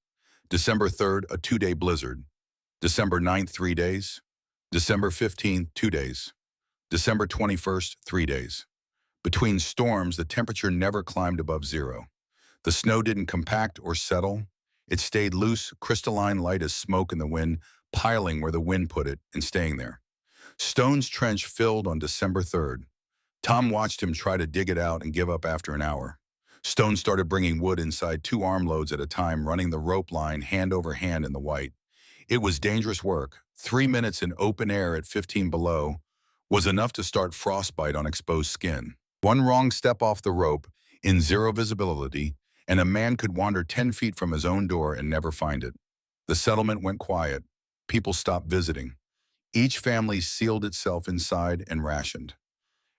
December 3rd, a 2-day blizzard. December 9th, 3 days. December 15th, 2 days. December 21st, 3 days. Between storms, the temperature never climbed above 0. The snow didn't compact or settle. It stayed loose, crystalline, light as smoke in the wind, piling where the wind put it and staying there. Stone's trench filled on December 3rd. Tom watched him try to dig it out and give up after an hour. Stone started bringing wood inside 2 armloads at a time, running the rope line hand over hand in the white. It was dangerous work. 3 minutes in open air at 15 below was enough to start frostbite on exposed skin. One wrong step off the rope, in 0 visibility, and a man could wander 10 feet from his own door and never find it. The settlement went quiet. People stopped visiting. Each family sealed itself inside and rationed.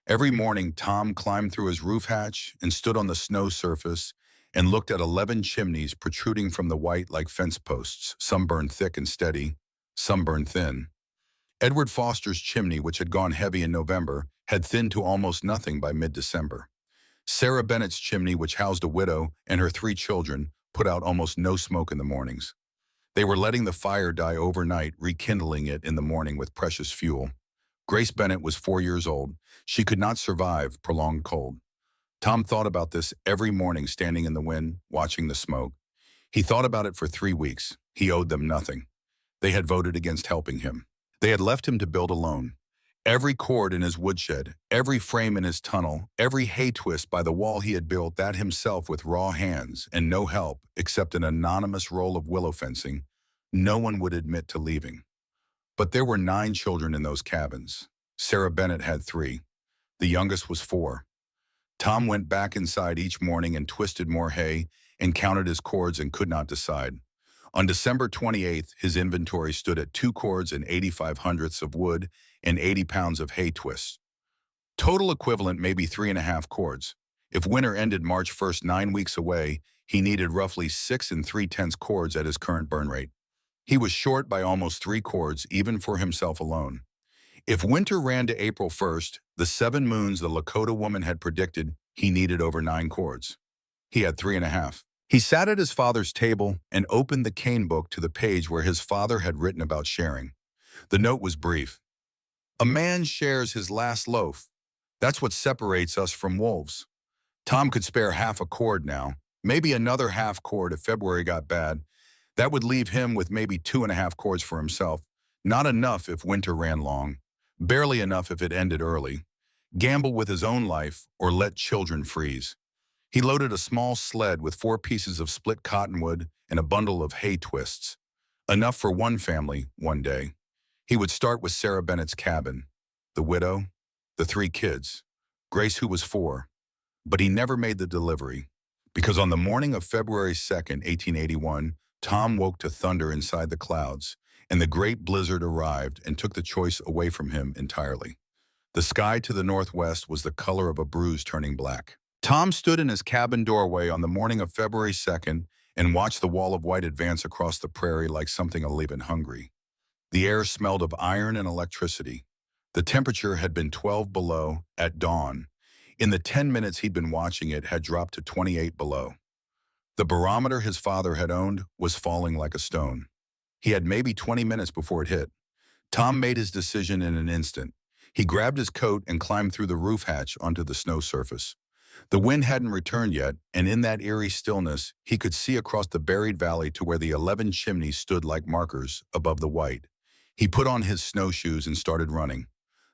Every morning, Tom climbed through his roof hatch and stood on the snow surface and looked at 11 chimneys protruding from the white like fence posts, some burned thick and steady, some burned thin. Edward Foster's chimney, which had gone heavy in November, had thinned to almost nothing by mid-December. Sarah Bennett's chimney, which housed a widow and her 3 children, put out almost no smoke in the mornings. They were letting the fire die overnight, rekindling it in the morning with precious fuel. Grace Bennett was 4 years old. She could not survive prolonged cold. Tom thought about this every morning standing in the wind, watching the smoke. He thought about it for 3 weeks. He owed them nothing. They had voted against helping him. They had left him to build alone. Every cord in his woodshed, every frame in his tunnel, every hay twist by the wall he had built that himself with raw hands and no help except an anonymous roll of willow fencing, no one would admit to leaving. But there were 9 children in those cabins. Sarah Bennett had 3. The youngest was 4. Tom went back inside each morning and twisted more hay and counted his cords and could not decide. On December 28th, his inventory stood at 2 cords and 85 hundredths of wood and 80 pounds of hay twists. Total equivalent maybe 3.5 cords. If winter ended March 1st, 9 weeks away, he needed roughly 6 3/10 cords at his current burn rate. He was short by almost 3 cords, even for himself alone. If winter ran to April 1st, the 7 moons the Lakota woman had predicted, he needed over 9 cords. He had 3.5. He sat at his father's table and opened the cane book to the page where his father had written about sharing. The note was brief. A man shares his last loaf. That's what separates us from wolves. Tom could spare half a cord now, maybe another half cord if February got bad. That would leave him with maybe 2.5 cords for himself. Not enough if winter ran long. Barely enough if it ended early. Gamble with his own life or let children freeze. He loaded a small sled with 4 pieces of split cottonwood and a bundle of hay twists. Enough for one family, one day. He would start with Sarah Bennett's cabin. The widow, the 3 kids, Grace who was 4. But he never made the delivery. Because on the morning of February 2nd, 1881, Tom woke to thunder inside the clouds, and the great blizzard arrived and took the choice away from him entirely. The sky to the northwest was the color of a bruise turning black. Tom stood in his cabin doorway on the morning of February 2nd and watched the wall of white advance across the prairie like something alive and hungry. The air smelled of iron and electricity. The temperature had been 12 below at dawn. In the 10 minutes he'd been watching it had dropped to 28 below. The barometer his father had owned was falling like a stone. He had maybe 20 minutes before it hit. Tom made his decision in an instant. He grabbed his coat and climbed through the roof hatch onto the snow surface. The wind hadn't returned yet, and in that eerie stillness, he could see across the buried valley to where the 11 chimneys stood like markers above the white. He put on his snowshoes and started running.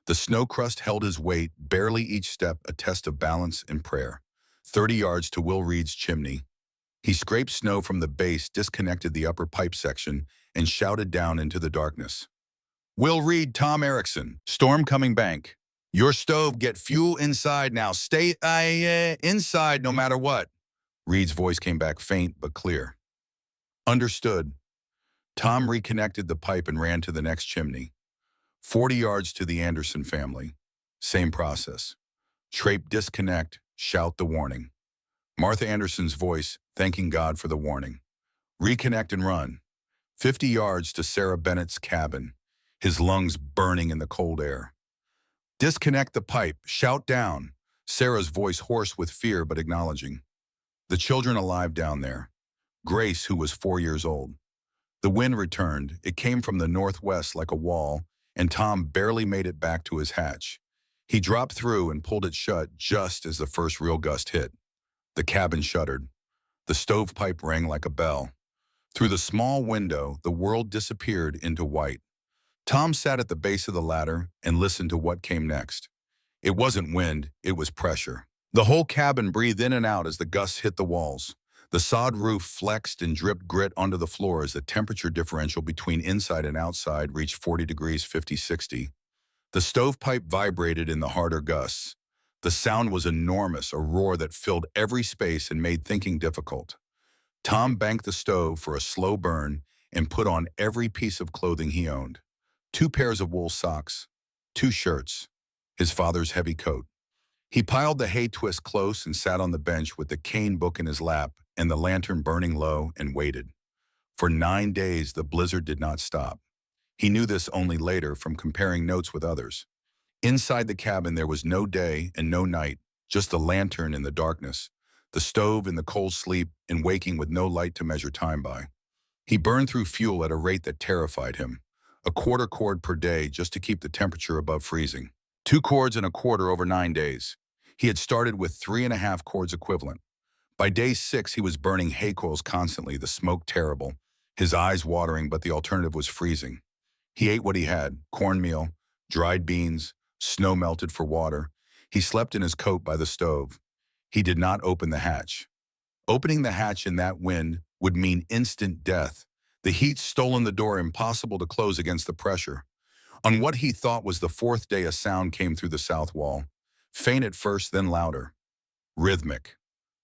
The snow crust held his weight, barely each step a test of balance and prayer. 30 yards to Will Reed's chimney. He scraped snow from the base, disconnected the upper pipe section, and shouted down into the darkness. Will Reed, Tom Erickson, storm coming bank. Your stove, get fuel inside now. Stay inside no matter what. Reed's voice came back faint but clear. Understood. Tom reconnected the pipe and ran to the next chimney. 40 yards to the Anderson family. Same process. Trape disconnect, shout the warning. Martha Anderson's voice, thanking God for the warning. Reconnect and run. 50 yards to Sarah Bennett's cabin, his lungs burning in the cold air. Disconnect the pipe, shout down. Sarah's voice hoarse with fear but acknowledging. The children alive down there. Grace, who was 4 years old. The wind returned. It came from the northwest like a wall, and Tom barely made it back to his hatch. He dropped through and pulled it shut just as the first real gust hit. The cabin shuddered. The stovepipe rang like a bell. Through the small window, the world disappeared into white. Tom sat at the base of the ladder and listened to what came next. It wasn't wind, it was pressure. The whole cabin breathed in and out as the gusts hit the walls. The sod roof flexed and dripped grit onto the floor as the temperature differential between inside and outside reached 40 degrees 50, 60. The stovepipe vibrated in the harder gusts. The sound was enormous, a roar that filled every space and made thinking difficult. Tom banked the stove for a slow burn and put on every piece of clothing he owned. 2 pairs of wool socks, 2 shirts, his father's heavy coat. He piled the hay twist close and sat on the bench with the cane book in his lap and the lantern burning low and waited. For 9 days, the blizzard did not stop. He knew this only later from comparing notes with others. Inside the cabin, there was no day and no night, just the lantern in the darkness, the stove in the cold sleep and waking with no light to measure time by. He burned through fuel at a rate that terrified him, a quarter cord per day just to keep the temperature above freezing. 2 cords and a quarter over 9 days. He had started with 3.5 cords equivalent. By day 6, he was burning hay coils constantly, the smoke terrible, his eyes watering, but the alternative was freezing. He ate what he had, cornmeal, dried beans, snow melted for water. He slept in his coat by the stove. He did not open the hatch. Opening the hatch in that wind would mean instant death. The heat stolen the door, impossible to close against the pressure. On what he thought was the fourth day, a sound came through the south wall. Faint at first, then louder. Rhythmic.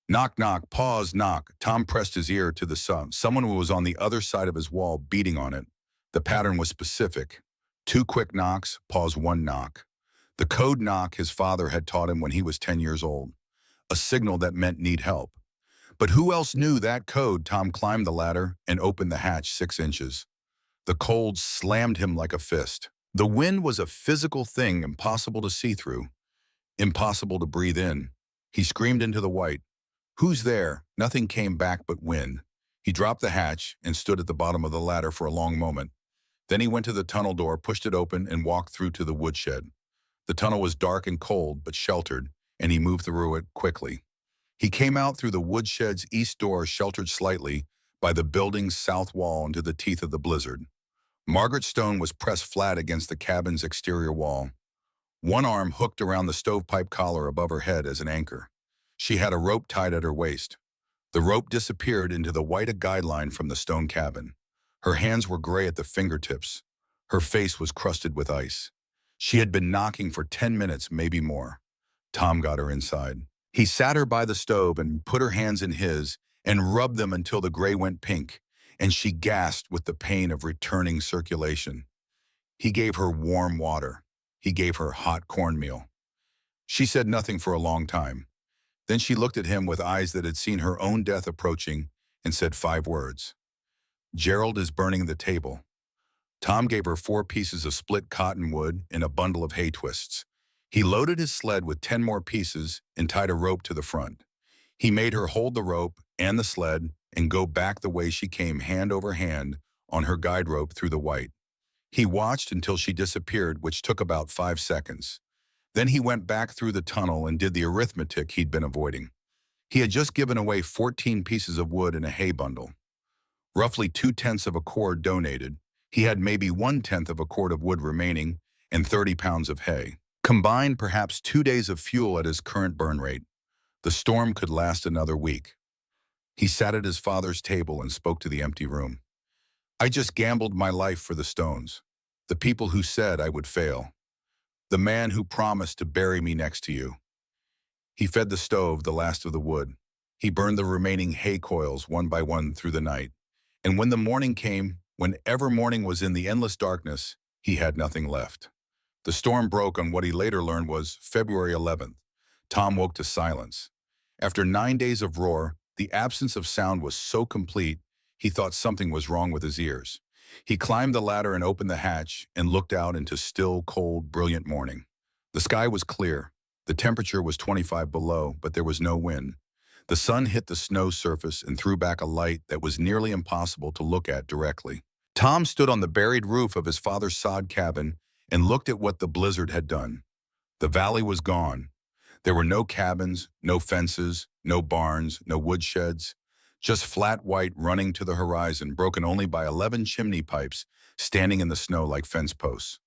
Knock, knock, pause, knock. Tom pressed his ear to the sound. Someone who was on the other side of his wall, beating on it. The pattern was specific. 2 quick knocks, pause, 1 knock. The code knock his father had taught him when he was 10 years old. A signal that meant need help. But who else knew that code? Tom climbed the ladder and opened the hatch 6 inches. The cold slammed him like a fist. The wind was a physical thing, impossible to see through, impossible to breathe in. He screamed into the white. Who's there? Nothing came back but wind. He dropped the hatch and stood at the bottom of the ladder for a long moment. Then he went to the tunnel door, pushed it open, and walked through to the woodshed. The tunnel was dark and cold, but sheltered, and he moved through it quickly. He came out through the woodshed's east door, sheltered slightly by the building's south wall into the teeth of the blizzard. Margaret Stone was pressed flat against the cabin's exterior wall. One arm hooked around the stovepipe collar above her head as an anchor. She had a rope tied at her waist. The rope disappeared into the white guideline from the stone cabin. Her hands were gray at the fingertips. Her face was crusted with ice. She had been knocking for 10 minutes, maybe more. Tom got her inside. He sat her by the stove and put her hands in his and rubbed them until the gray went pink, and she gasped with the pain of returning circulation. He gave her warm water. He gave her hot cornmeal. She said nothing for a long time. Then she looked at him with eyes that had seen her own death approaching and said 5 words. Gerald is burning the table. Tom gave her 4 pieces of split cottonwood and a bundle of hay twists. He loaded his sled with 10 more pieces and tied a rope to the front. He made her hold the rope and the sled and go back the way she came, hand over hand on her guide rope through the white. He watched until she disappeared, which took about 5 seconds. Then he went back through the tunnel and did the arithmetic he'd been avoiding. He had just given away 14 pieces of wood in a hay bundle. Roughly 2/10 of a cord donated. He had maybe 1/10 of a cord of wood remaining and 30 pounds of hay. Combined, perhaps 2 days of fuel at his current burn rate. The storm could last another week. He sat at his father's table and spoke to the empty room. I just gambled my life for the Stones, the people who said I would fail, the man who promised to bury me next to you. He fed the stove the last of the wood. He burned the remaining hay coils one by one through the night. And when the morning came, whenever morning was in the endless darkness, he had nothing left. The storm broke on what he later learned was February 11th. Tom woke to silence. After 9 days of roar, the absence of sound was so complete, he thought something was wrong with his ears. He climbed the ladder and opened the hatch and looked out into still, cold, brilliant morning. The sky was clear. The temperature was 25 below, but there was no wind. The sun hit the snow surface and threw back a light that was nearly impossible to look at directly. Tom stood on the buried roof of his father's sod cabin and looked at what the blizzard had done. The valley was gone. There were no cabins, no fences, no barns, no woodsheds, just flat white running to the horizon, broken only by 11 chimney pipes standing in the snow like fence posts.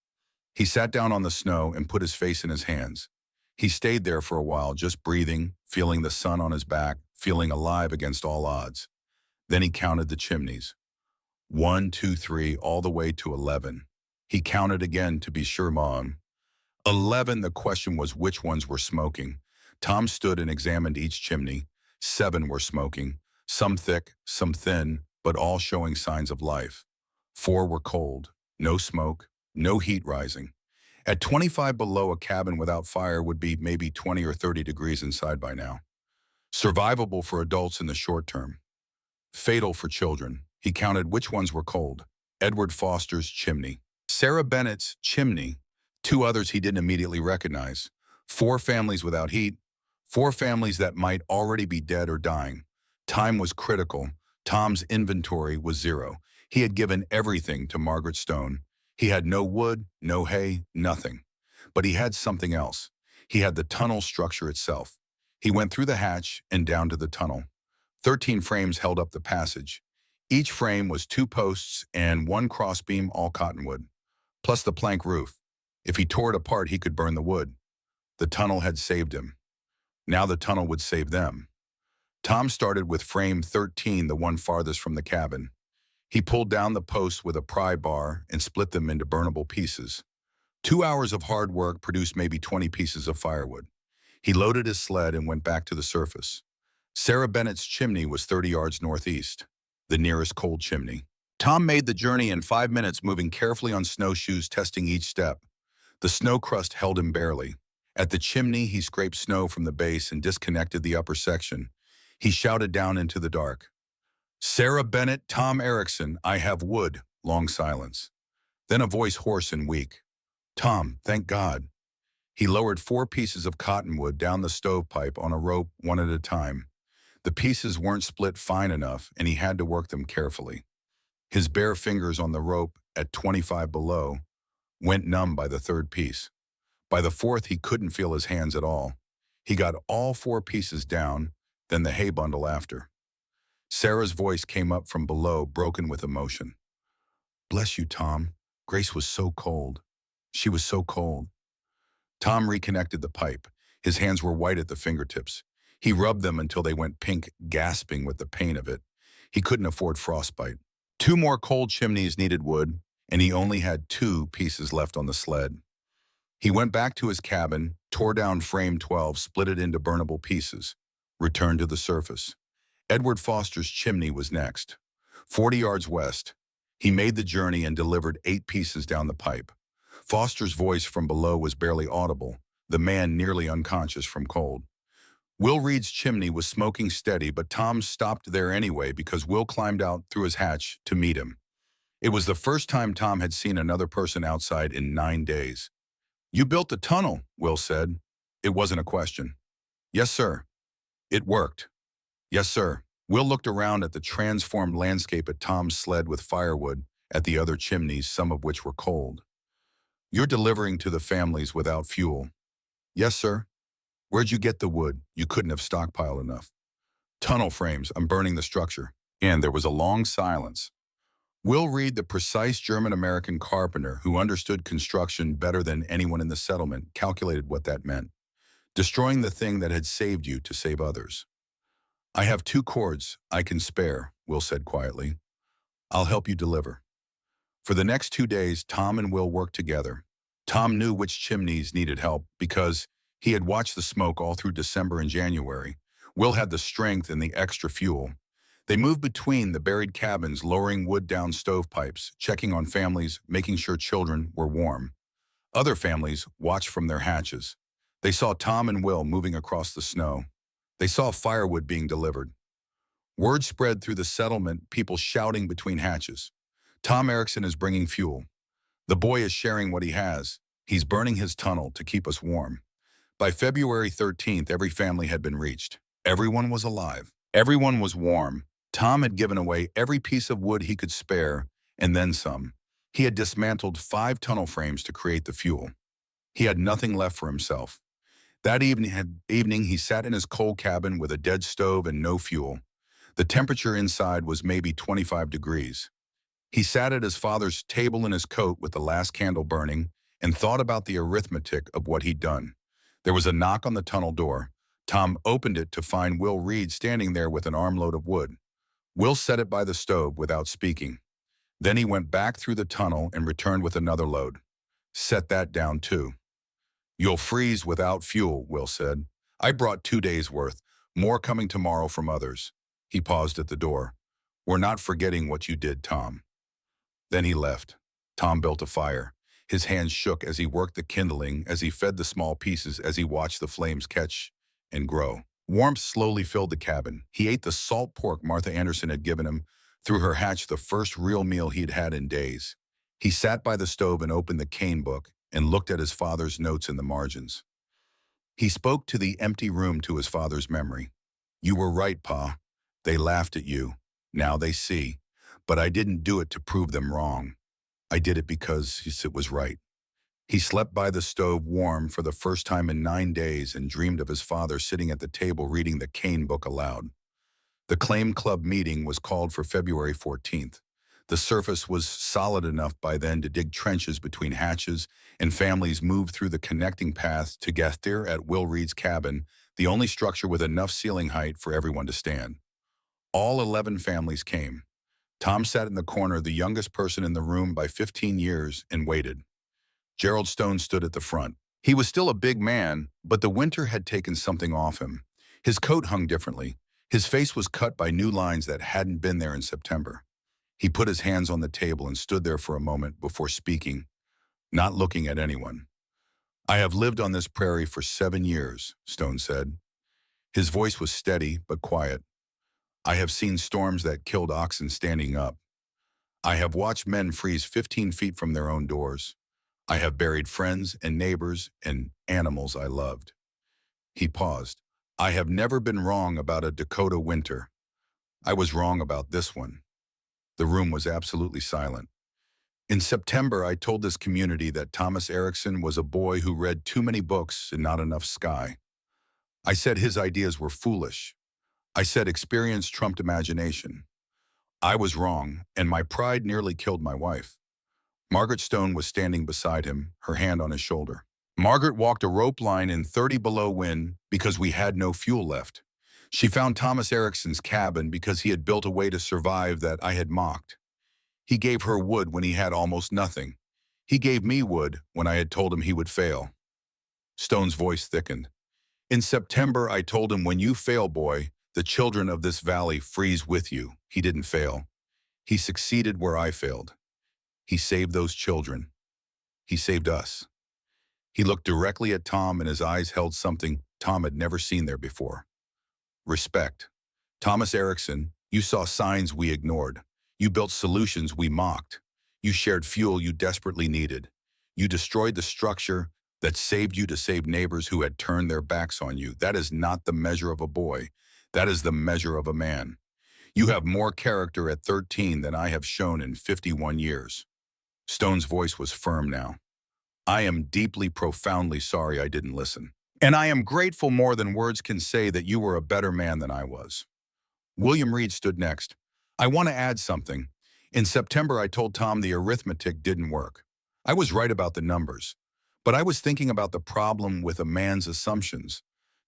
He sat down on the snow and put his face in his hands. He stayed there for a while, just breathing, feeling the sun on his back, feeling alive against all odds. Then he counted the chimneys. 1, 2, 3, all the way to 11. He counted again to be sure, Mom. 11, the question was which ones were smoking. Tom stood and examined each chimney. 7 were smoking, some thick, some thin, but all showing signs of life. 4 were cold, no smoke, no heat rising. At 25 below, a cabin without fire would be maybe 20 or 30 degrees inside by now. Survivable for adults in the short term. Fatal for children. He counted which ones were cold. Edward Foster's chimney. Sarah Bennett's chimney. Two others he didn't immediately recognize. 4 families without heat. 4 families that might already be dead or dying. Time was critical. Tom's inventory was 0. He had given everything to Margaret Stone. He had no wood, no hay, nothing. But he had something else. He had the tunnel structure itself. He went through the hatch and down to the tunnel. 13 frames held up the passage. Each frame was 2 posts and 1 crossbeam, all cottonwood, plus the plank roof. If he tore it apart, he could burn the wood. The tunnel had saved him. Now the tunnel would save them. Tom started with frame 13, the one farthest from the cabin. He pulled down the posts with a pry bar and split them into burnable pieces. 2 hours of hard work produced maybe 20 pieces of firewood. He loaded his sled and went back to the surface. Sarah Bennett's chimney was 30 yards northeast, the nearest cold chimney. Tom made the journey in 5 minutes, moving carefully on snowshoes, testing each step. The snow crust held him barely. At the chimney, he scraped snow from the base and disconnected the upper section. He shouted down into the dark. "Sarah Bennett, Tom Erickson, I have wood." Long silence. Then a voice hoarse and weak. "Tom, thank God." He lowered 4 pieces of cottonwood down the stovepipe on a rope, one at a time. The pieces weren't split fine enough, and he had to work them carefully. His bare fingers on the rope at 25 below went numb by the 3rd piece. By the 4th, he couldn't feel his hands at all. He got all 4 pieces down, then the hay bundle after. Sarah's voice came up from below, broken with emotion. "Bless you, Tom. Grace was so cold. She was so cold." Tom reconnected the pipe. His hands were white at the fingertips. He rubbed them until they went pink, gasping with the pain of it. He couldn't afford frostbite. 2 more cold chimneys needed wood, and he only had 2 pieces left on the sled. He went back to his cabin, tore down frame 12, split it into burnable pieces, returned to the surface. Edward Foster's chimney was next. 40 yards west. He made the journey and delivered 8 pieces down the pipe. Foster's voice from below was barely audible, the man nearly unconscious from cold. Will Reed's chimney was smoking steady, but Tom stopped there anyway because Will climbed out through his hatch to meet him. It was the first time Tom had seen another person outside in 9 days. "You built the tunnel," Will said. It wasn't a question. "Yes, sir." "It worked." "Yes, sir." Will looked around at the transformed landscape, at Tom's sled with firewood, at the other chimneys, some of which were cold. "You're delivering to the families without fuel." "Yes, sir." "Where'd you get the wood? You couldn't have stockpiled enough." "Tunnel frames. I'm burning the structure." And there was a long silence. Will Reed, the precise German-American carpenter who understood construction better than anyone in the settlement, calculated what that meant. Destroying the thing that had saved you to save others. "I have 2 cords I can spare," Will said quietly. "I'll help you deliver." For the next 2 days, Tom and Will worked together. Tom knew which chimneys needed help because he had watched the smoke all through December and January. Will had the strength and the extra fuel. They moved between the buried cabins, lowering wood down stovepipes, checking on families, making sure children were warm. Other families watched from their hatches. They saw Tom and Will moving across the snow. They saw firewood being delivered. Word spread through the settlement, people shouting between hatches. "Tom Erickson is bringing fuel. The boy is sharing what he has. He's burning his tunnel to keep us warm." By February 13th, every family had been reached. Everyone was alive. Everyone was warm. Tom had given away every piece of wood he could spare, and then some. He had dismantled 5 tunnel frames to create the fuel. He had nothing left for himself. That evening, he sat in his coal cabin with a dead stove and no fuel. The temperature inside was maybe 25 degrees. He sat at his father's table in his coat with the last candle burning and thought about the arithmetic of what he'd done. There was a knock on the tunnel door. Tom opened it to find Will Reed standing there with an armload of wood. Will set it by the stove without speaking. Then he went back through the tunnel and returned with another load. "Set that down too." "You'll freeze without fuel," Will said. "I brought 2 days' worth, more coming tomorrow from others." He paused at the door. "We're not forgetting what you did, Tom." Then he left. Tom built a fire. His hands shook as he worked the kindling, as he fed the small pieces, as he watched the flames catch and grow. Warmth slowly filled the cabin. He ate the salt pork Martha Anderson had given him, through her hatch the first real meal he'd had in days. He sat by the stove and opened the cane book and looked at his father's notes in the margins. He spoke to the empty room, to his father's memory. "You were right, Pa. They laughed at you. Now they see. But I didn't do it to prove them wrong. I did it because it was right." He slept by the stove, warm for the first time in 9 days, and dreamed of his father sitting at the table reading the cane book aloud. The Claim Club meeting was called for February 14th. The surface was solid enough by then to dig trenches between hatches, and families moved through the connecting paths to get there at Will Reed's cabin, the only structure with enough ceiling height for everyone to stand. All 11 families came. Tom sat in the corner, the youngest person in the room by 15 years, and waited. Gerald Stone stood at the front. He was still a big man, but the winter had taken something off him. His coat hung differently. His face was cut by new lines that hadn't been there in September. He put his hands on the table and stood there for a moment before speaking, not looking at anyone. "I have lived on this prairie for 7 years," Stone said. His voice was steady but quiet. "I have seen storms that killed oxen standing up. I have watched men freeze 15 feet from their own doors. I have buried friends and neighbors and animals I loved." He paused. "I have never been wrong about a Dakota winter. I was wrong about this one." The room was absolutely silent. "In September, I told this community that Thomas Erickson was a boy who read too many books and not enough sky. I said his ideas were foolish. I said experience trumped imagination. I was wrong, and my pride nearly killed my wife." Margaret Stone was standing beside him, her hand on his shoulder. "Margaret walked a rope line in 30 below wind because we had no fuel left. She found Thomas Erickson's cabin because he had built a way to survive that I had mocked. He gave her wood when he had almost nothing. He gave me wood when I had told him he would fail." Stone's voice thickened. "In September, I told him, when you fail, boy, the children of this valley freeze with you." He didn't fail. He succeeded where I failed. He saved those children. He saved us. He looked directly at Tom, and his eyes held something Tom had never seen there before. Respect. "Thomas Erickson, you saw signs we ignored. You built solutions we mocked. You shared fuel you desperately needed. You destroyed the structure that saved you to save neighbors who had turned their backs on you. That is not the measure of a boy. That is the measure of a man. You have more character at 13 than I have shown in 51 years. Stone's voice was firm now. "I am deeply, profoundly sorry I didn't listen. And I am grateful more than words can say that you were a better man than I was." William Reed stood next. "I want to add something. In September, I told Tom the arithmetic didn't work. I was right about the numbers. But I was thinking about the problem with a man's assumptions.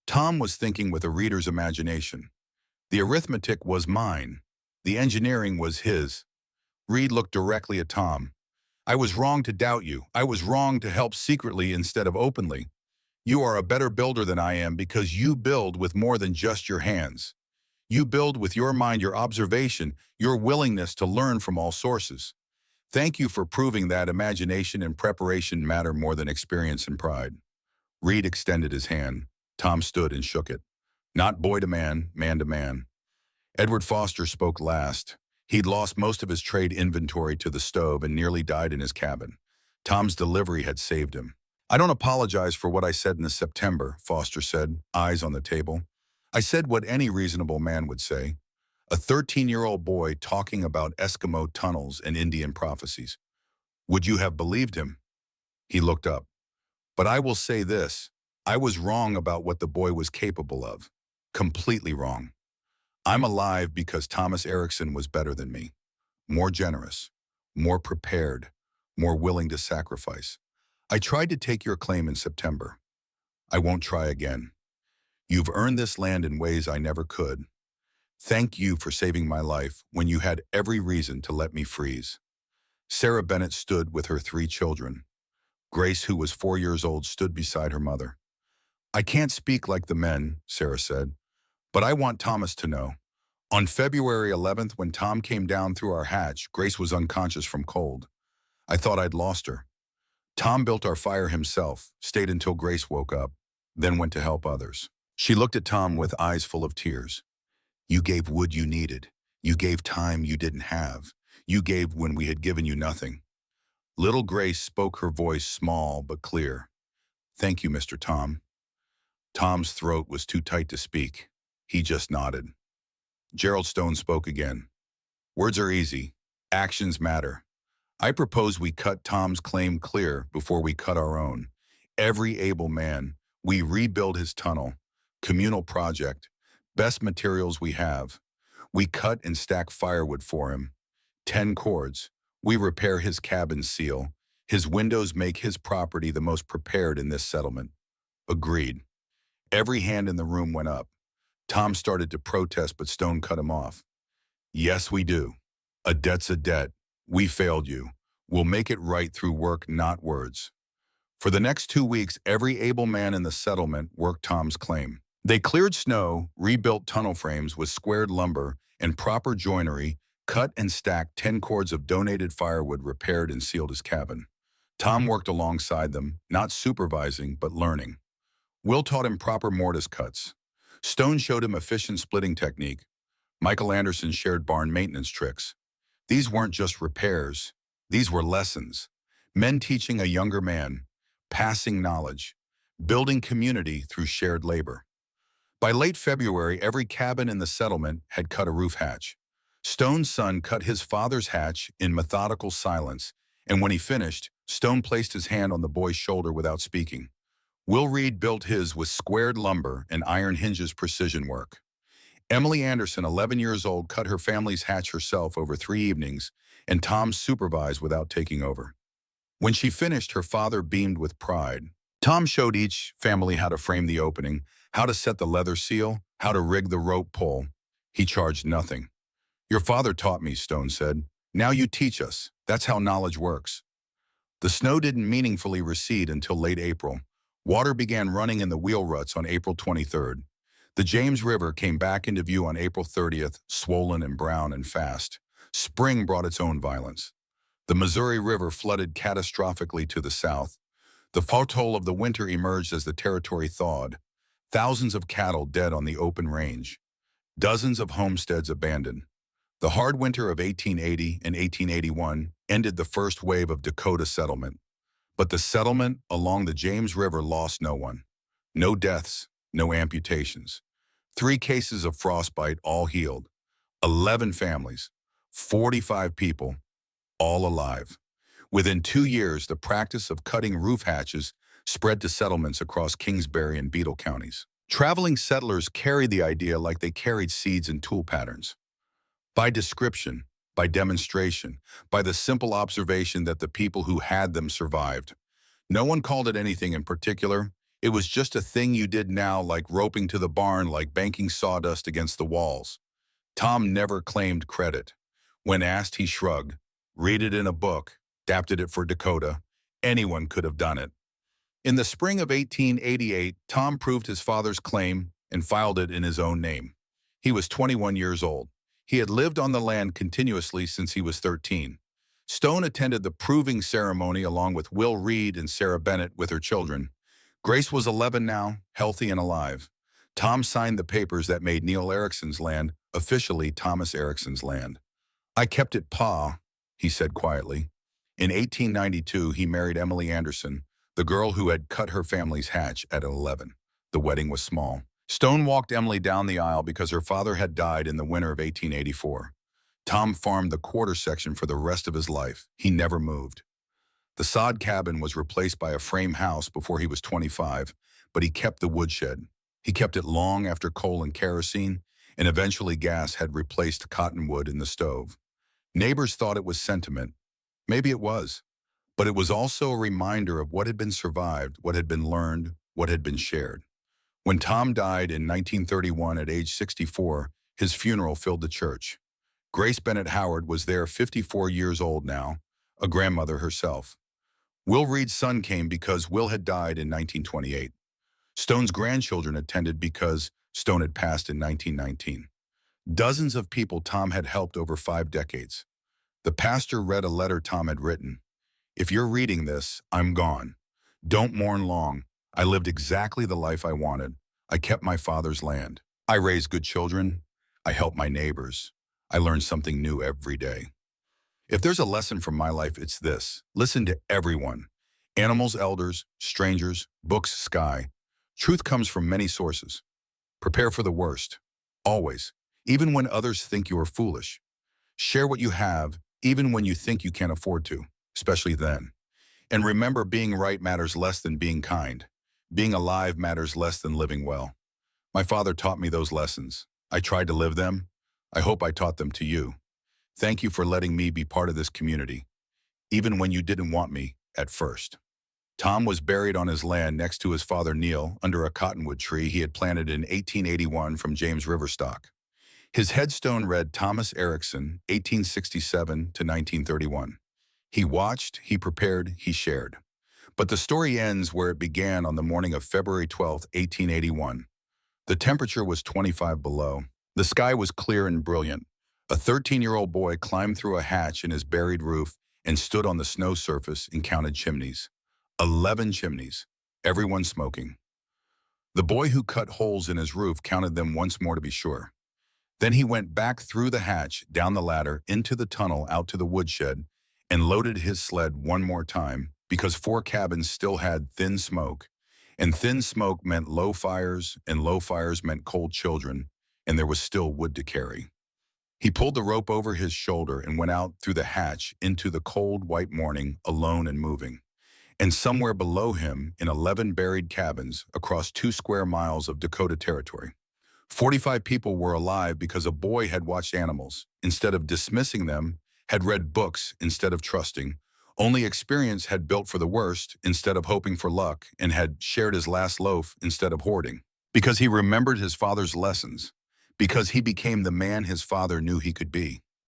Tom was thinking with a reader's imagination. The arithmetic was mine. The engineering was his." Reed looked directly at Tom. "I was wrong to doubt you. I was wrong to help secretly instead of openly. You are a better builder than I am because you build with more than just your hands. You build with your mind, your observation, your willingness to learn from all sources. Thank you for proving that imagination and preparation matter more than experience and pride." Reed extended his hand. Tom stood and shook it. Not boy to man, man to man. Edward Foster spoke last. He'd lost most of his trade inventory to the stove and nearly died in his cabin. Tom's delivery had saved him. "I don't apologize for what I said in September," Foster said, eyes on the table. "I said what any reasonable man would say. A 13-year-old boy talking about Eskimo tunnels and Indian prophecies. Would you have believed him?" He looked up. "But I will say this. I was wrong about what the boy was capable of. Completely wrong. I'm alive because Thomas Erickson was better than me. More generous, more prepared, more willing to sacrifice. I tried to take your claim in September. I won't try again. You've earned this land in ways I never could. Thank you for saving my life when you had every reason to let me freeze." Sarah Bennett stood with her 3 children. Grace, who was 4 years old, stood beside her mother. "I can't speak like the men," Sarah said, "but I want Thomas to know. On February 11th, when Tom came down through our hatch, Grace was unconscious from cold. I thought I'd lost her. Tom built our fire himself, stayed until Grace woke up, then went to help others. She looked at Tom with eyes full of tears. You gave wood you needed. You gave time you didn't have. You gave when we had given you nothing. Little Grace spoke, her voice small but clear. Thank you, Mr. Tom. Tom's throat was too tight to speak. He just nodded. Gerald Stone spoke again. Words are easy. Actions matter. I propose we cut Tom's claim clear before we cut our own. Every able man, we rebuild his tunnel. Communal project. Best materials we have. We cut and stack firewood for him. 10 cords. We repair his cabin seal. His windows make his property the most prepared in this settlement. Agreed. Every hand in the room went up. Tom started to protest, but Stone cut him off. Yes, we do. A debt's a debt. We failed you. We'll make it right through work, not words. For the next 2 weeks, every able man in the settlement worked Tom's claim. They cleared snow, rebuilt tunnel frames with squared lumber and proper joinery, cut and stacked 10 cords of donated firewood, repaired and sealed his cabin. Tom worked alongside them, not supervising, but learning. Will taught him proper mortise cuts. Stone showed him efficient splitting technique. Michael Anderson shared barn maintenance tricks. These weren't just repairs. These were lessons. Men teaching a younger man, passing knowledge, building community through shared labor. By late February, every cabin in the settlement had cut a roof hatch. Stone's son cut his father's hatch in methodical silence, and when he finished, Stone placed his hand on the boy's shoulder without speaking. Will Reed built his with squared lumber and iron hinges, precision work. Emily Anderson, 11 years old, cut her family's hatch herself over 3 evenings, and Tom supervised without taking over. When she finished, her father beamed with pride. Tom showed each family how to frame the opening, how to set the leather seal, how to rig the rope pull. He charged nothing. Your father taught me, Stone said. Now you teach us. That's how knowledge works. The snow didn't meaningfully recede until late April. Water began running in the wheel ruts on April 23rd. The James River came back into view on April 30th, swollen and brown and fast. Spring brought its own violence. The Missouri River flooded catastrophically to the south. The foxhole of the winter emerged as the territory thawed. Thousands of cattle dead on the open range. Dozens of homesteads abandoned. The hard winter of 1880 and 1881 ended the first wave of Dakota settlement. But the settlement along the James River lost no one. No deaths, no amputations. 3 cases of frostbite, all healed. 11 families, 45 people, all alive. Within 2 years, the practice of cutting roof hatches spread to settlements across Kingsbury and Beetle counties. Traveling settlers carried the idea like they carried seeds and tool patterns. By description, by demonstration, by the simple observation that the people who had them survived. No one called it anything in particular. It was just a thing you did now, like roping to the barn, like banking sawdust against the walls. Tom never claimed credit. When asked, he shrugged. Read it in a book, adapted it for Dakota. Anyone could have done it. In the spring of 1888, Tom proved his father's claim and filed it in his own name. He was 21 years old. He had lived on the land continuously since he was 13. Stone attended the proving ceremony along with Will Reed and Sarah Bennett with her children. Grace was 11 now, healthy and alive. Tom signed the papers that made Neil Erickson's land officially Thomas Erickson's land. I kept it, Pa, he said quietly. In 1892, he married Emily Anderson, the girl who had cut her family's hatch at 11. The wedding was small. Stone walked Emily down the aisle because her father had died in the winter of 1884. Tom farmed the quarter section for the rest of his life. He never moved. The sod cabin was replaced by a frame house before he was 25, but he kept the woodshed. He kept it long after coal and kerosene, and eventually gas had replaced cottonwood in the stove. Neighbors thought it was sentiment. Maybe it was. But it was also a reminder of what had been survived, what had been learned, what had been shared. When Tom died in 1931 at age 64, his funeral filled the church. Grace Bennett Howard was there, 54 years old now, a grandmother herself. Will Reed's son came because Will had died in 1928. Stone's grandchildren attended because Stone had passed in 1919. Dozens of people Tom had helped over 5 decades. The pastor read a letter Tom had written. If you're reading this, I'm gone. Don't mourn long. I lived exactly the life I wanted. I kept my father's land. I raised good children. I helped my neighbors. I learned something new every day. If there's a lesson from my life, it's this. Listen to everyone. Animals, elders, strangers, books, sky. Truth comes from many sources. Prepare for the worst. Always. Even when others think you are foolish. Share what you have, even when you think you can't afford to, especially then. And remember, being right matters less than being kind. Being alive matters less than living well. My father taught me those lessons. I tried to live them. I hope I taught them to you. Thank you for letting me be part of this community, even when you didn't want me at first. Tom was buried on his land next to his father Neil under a cottonwood tree he had planted in 1881 from James River stock. His headstone read Thomas Erickson, 1867 to 1931. He watched, he prepared, he shared. But the story ends where it began on the morning of February 12, 1881. The temperature was 25 below. The sky was clear and brilliant. A 13-year-old boy climbed through a hatch in his buried roof and stood on the snow surface and counted chimneys. 11 chimneys, everyone smoking. The boy who cut holes in his roof counted them once more to be sure. Then he went back through the hatch, down the ladder, into the tunnel out to the woodshed, and loaded his sled one more time because 4 cabins still had thin smoke, and thin smoke meant low fires, and low fires meant cold children, and there was still wood to carry. He pulled the rope over his shoulder and went out through the hatch into the cold white morning, alone and moving. And somewhere below him, in 11 buried cabins across 2 square miles of Dakota territory, 45 people were alive because a boy had watched animals instead of dismissing them, had read books instead of trusting, only experience had built for the worst instead of hoping for luck, and had shared his last loaf instead of hoarding. Because he remembered his father's lessons, because he became the man his father knew he could be.